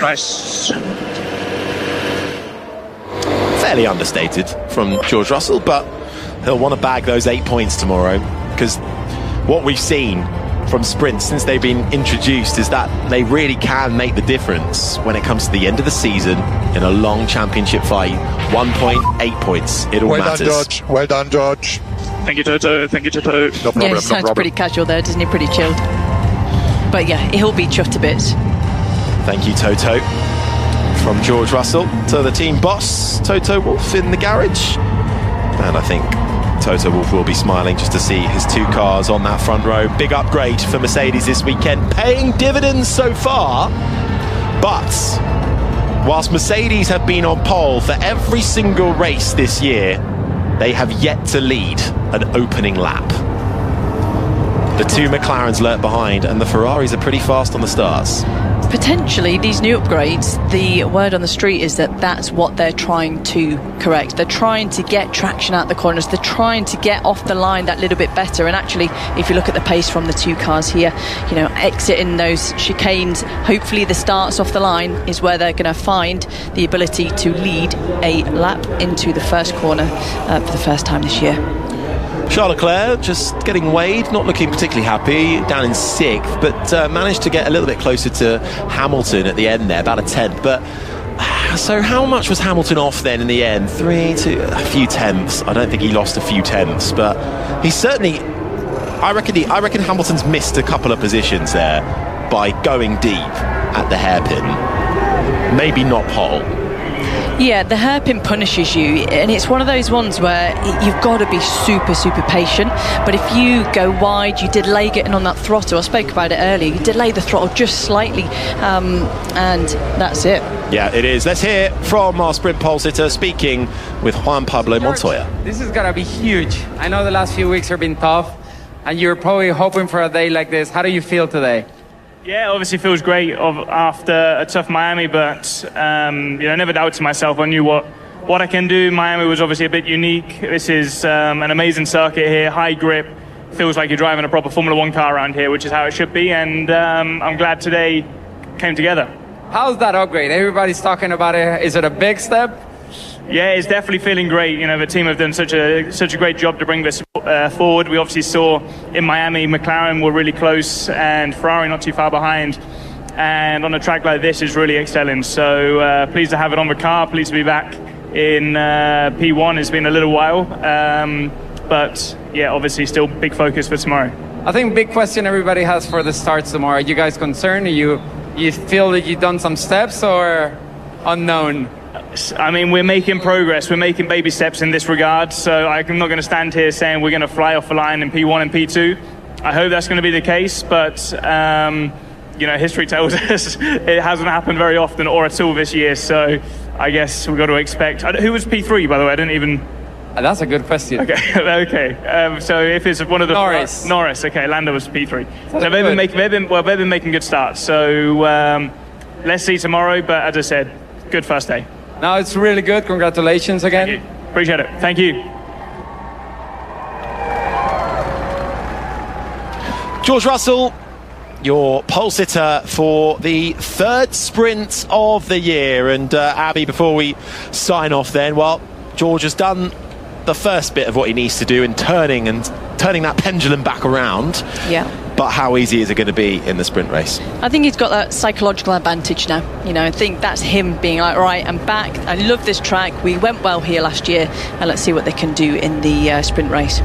Nice. Fairly understated from George Russell, but he'll want to bag those 8 points tomorrow, because what we've seen from sprints since they've been introduced is that they really can make the difference when it comes to the end of the season in a long championship fight. 1 point, 8 points, it all matters. Well done, George. Well done, George. Thank you, Toto. Thank you, Toto. No problem, yeah, he sounds pretty casual there, doesn't he? Pretty chilled. But yeah, he'll be chuffed a bit. Thank you, Toto. From George Russell to the team boss, Toto Wolff in the garage. And I think Toto Wolff will be smiling just to see his two cars on that front row. Big upgrade for Mercedes this weekend, paying dividends so far. But whilst Mercedes have been on pole for every single race this year, they have yet to lead an opening lap. The two McLarens lurk behind, and the Ferraris are pretty fast on the starts. Potentially, these new upgrades, the word on the street is that that's what they're trying to correct. They're trying to get traction out the corners. They're trying to get off the line that little bit better. And actually, if you look at the pace from the two cars here, you know, exiting those chicanes, hopefully the starts off the line is where they're going to find the ability to lead a lap into the first corner for the first time this year. Charles Leclerc just getting weighed, not looking particularly happy, down in sixth, but managed to get a little bit closer to Hamilton at the end there, about a tenth. But so how much was Hamilton off then in the end? 3 to a few tenths. I don't think he lost a few tenths, but he certainly, I reckon Hamilton's missed a couple of positions there by going deep at the hairpin. Maybe not pole. Yeah, the hairpin punishes you, and it's one of those ones where you've got to be super patient. But if you go wide, you delay getting on that throttle. I spoke about it earlier. You delay the throttle just slightly, and that's it. Yeah, it is. Let's hear from our sprint pole sitter speaking with Juan Pablo Montoya. This is gonna be huge. I know the last few weeks have been tough, and you're probably hoping for a day like this. How do you feel today? Yeah, obviously feels great after a tough Miami, but I never doubted myself. I knew what I can do. Miami was obviously a bit unique. This is an amazing circuit here, high grip. Feels like you're driving a proper Formula 1 car around here, which is how it should be, and I'm glad today came together. How's that upgrade? Everybody's talking about it. Is it a big step? Yeah, it's definitely feeling great. The team have done such a great job to bring this forward. We obviously saw in Miami, McLaren were really close and Ferrari not too far behind. And on a track like this is really excelling. So pleased to have it on the car. Pleased to be back in P1. It's been a little while. But yeah, obviously still big focus for tomorrow. I think big question everybody has for the starts tomorrow. Are you guys concerned? You feel that you've done some steps or unknown? I mean, we're making progress. We're making baby steps in this regard. So I'm not going to stand here saying we're going to fly off the line in P1 and P2. I hope that's going to be the case. But, history tells us it hasn't happened very often or at all this year. So I guess we've got to expect. Who was P3, by the way? I didn't even... That's a good question. Okay, okay. So if it's one of the... Norris, okay. Lando was P3. So they've been making good starts. So let's see tomorrow. But as I said, good first day. No, it's really good. Congratulations again. Thank you. Appreciate it. Thank you. George Russell, your pole sitter for the third sprint of the year. And Abby, before we sign off then, well, George has done the first bit of what he needs to do in turning that pendulum back around. Yeah. But how easy is it going to be in the sprint race? I think he's got that psychological advantage now. I think that's him being like, right, I'm back. I love this track. We went well here last year, and let's see what they can do in the sprint race.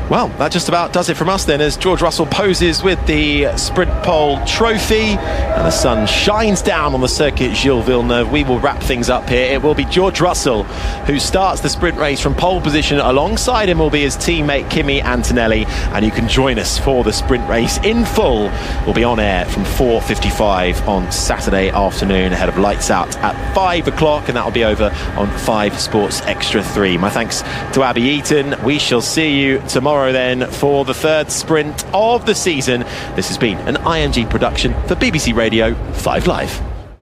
Well, that just about does it from us then, as George Russell poses with the Sprint Pole trophy and the sun shines down on the circuit Gilles Villeneuve. We will wrap things up here. It will be George Russell who starts the sprint race from pole position. Alongside him will be his teammate Kimi Antonelli, and you can join us for the sprint race in full. We'll be on air from 4:55 on Saturday afternoon ahead of lights out at 5 o'clock, and that will be over on 5 Sports Extra 3. My thanks to Abby Eaton. We shall see you tomorrow then for the third sprint of the season. This has been an IMG production for BBC Radio 5 Live.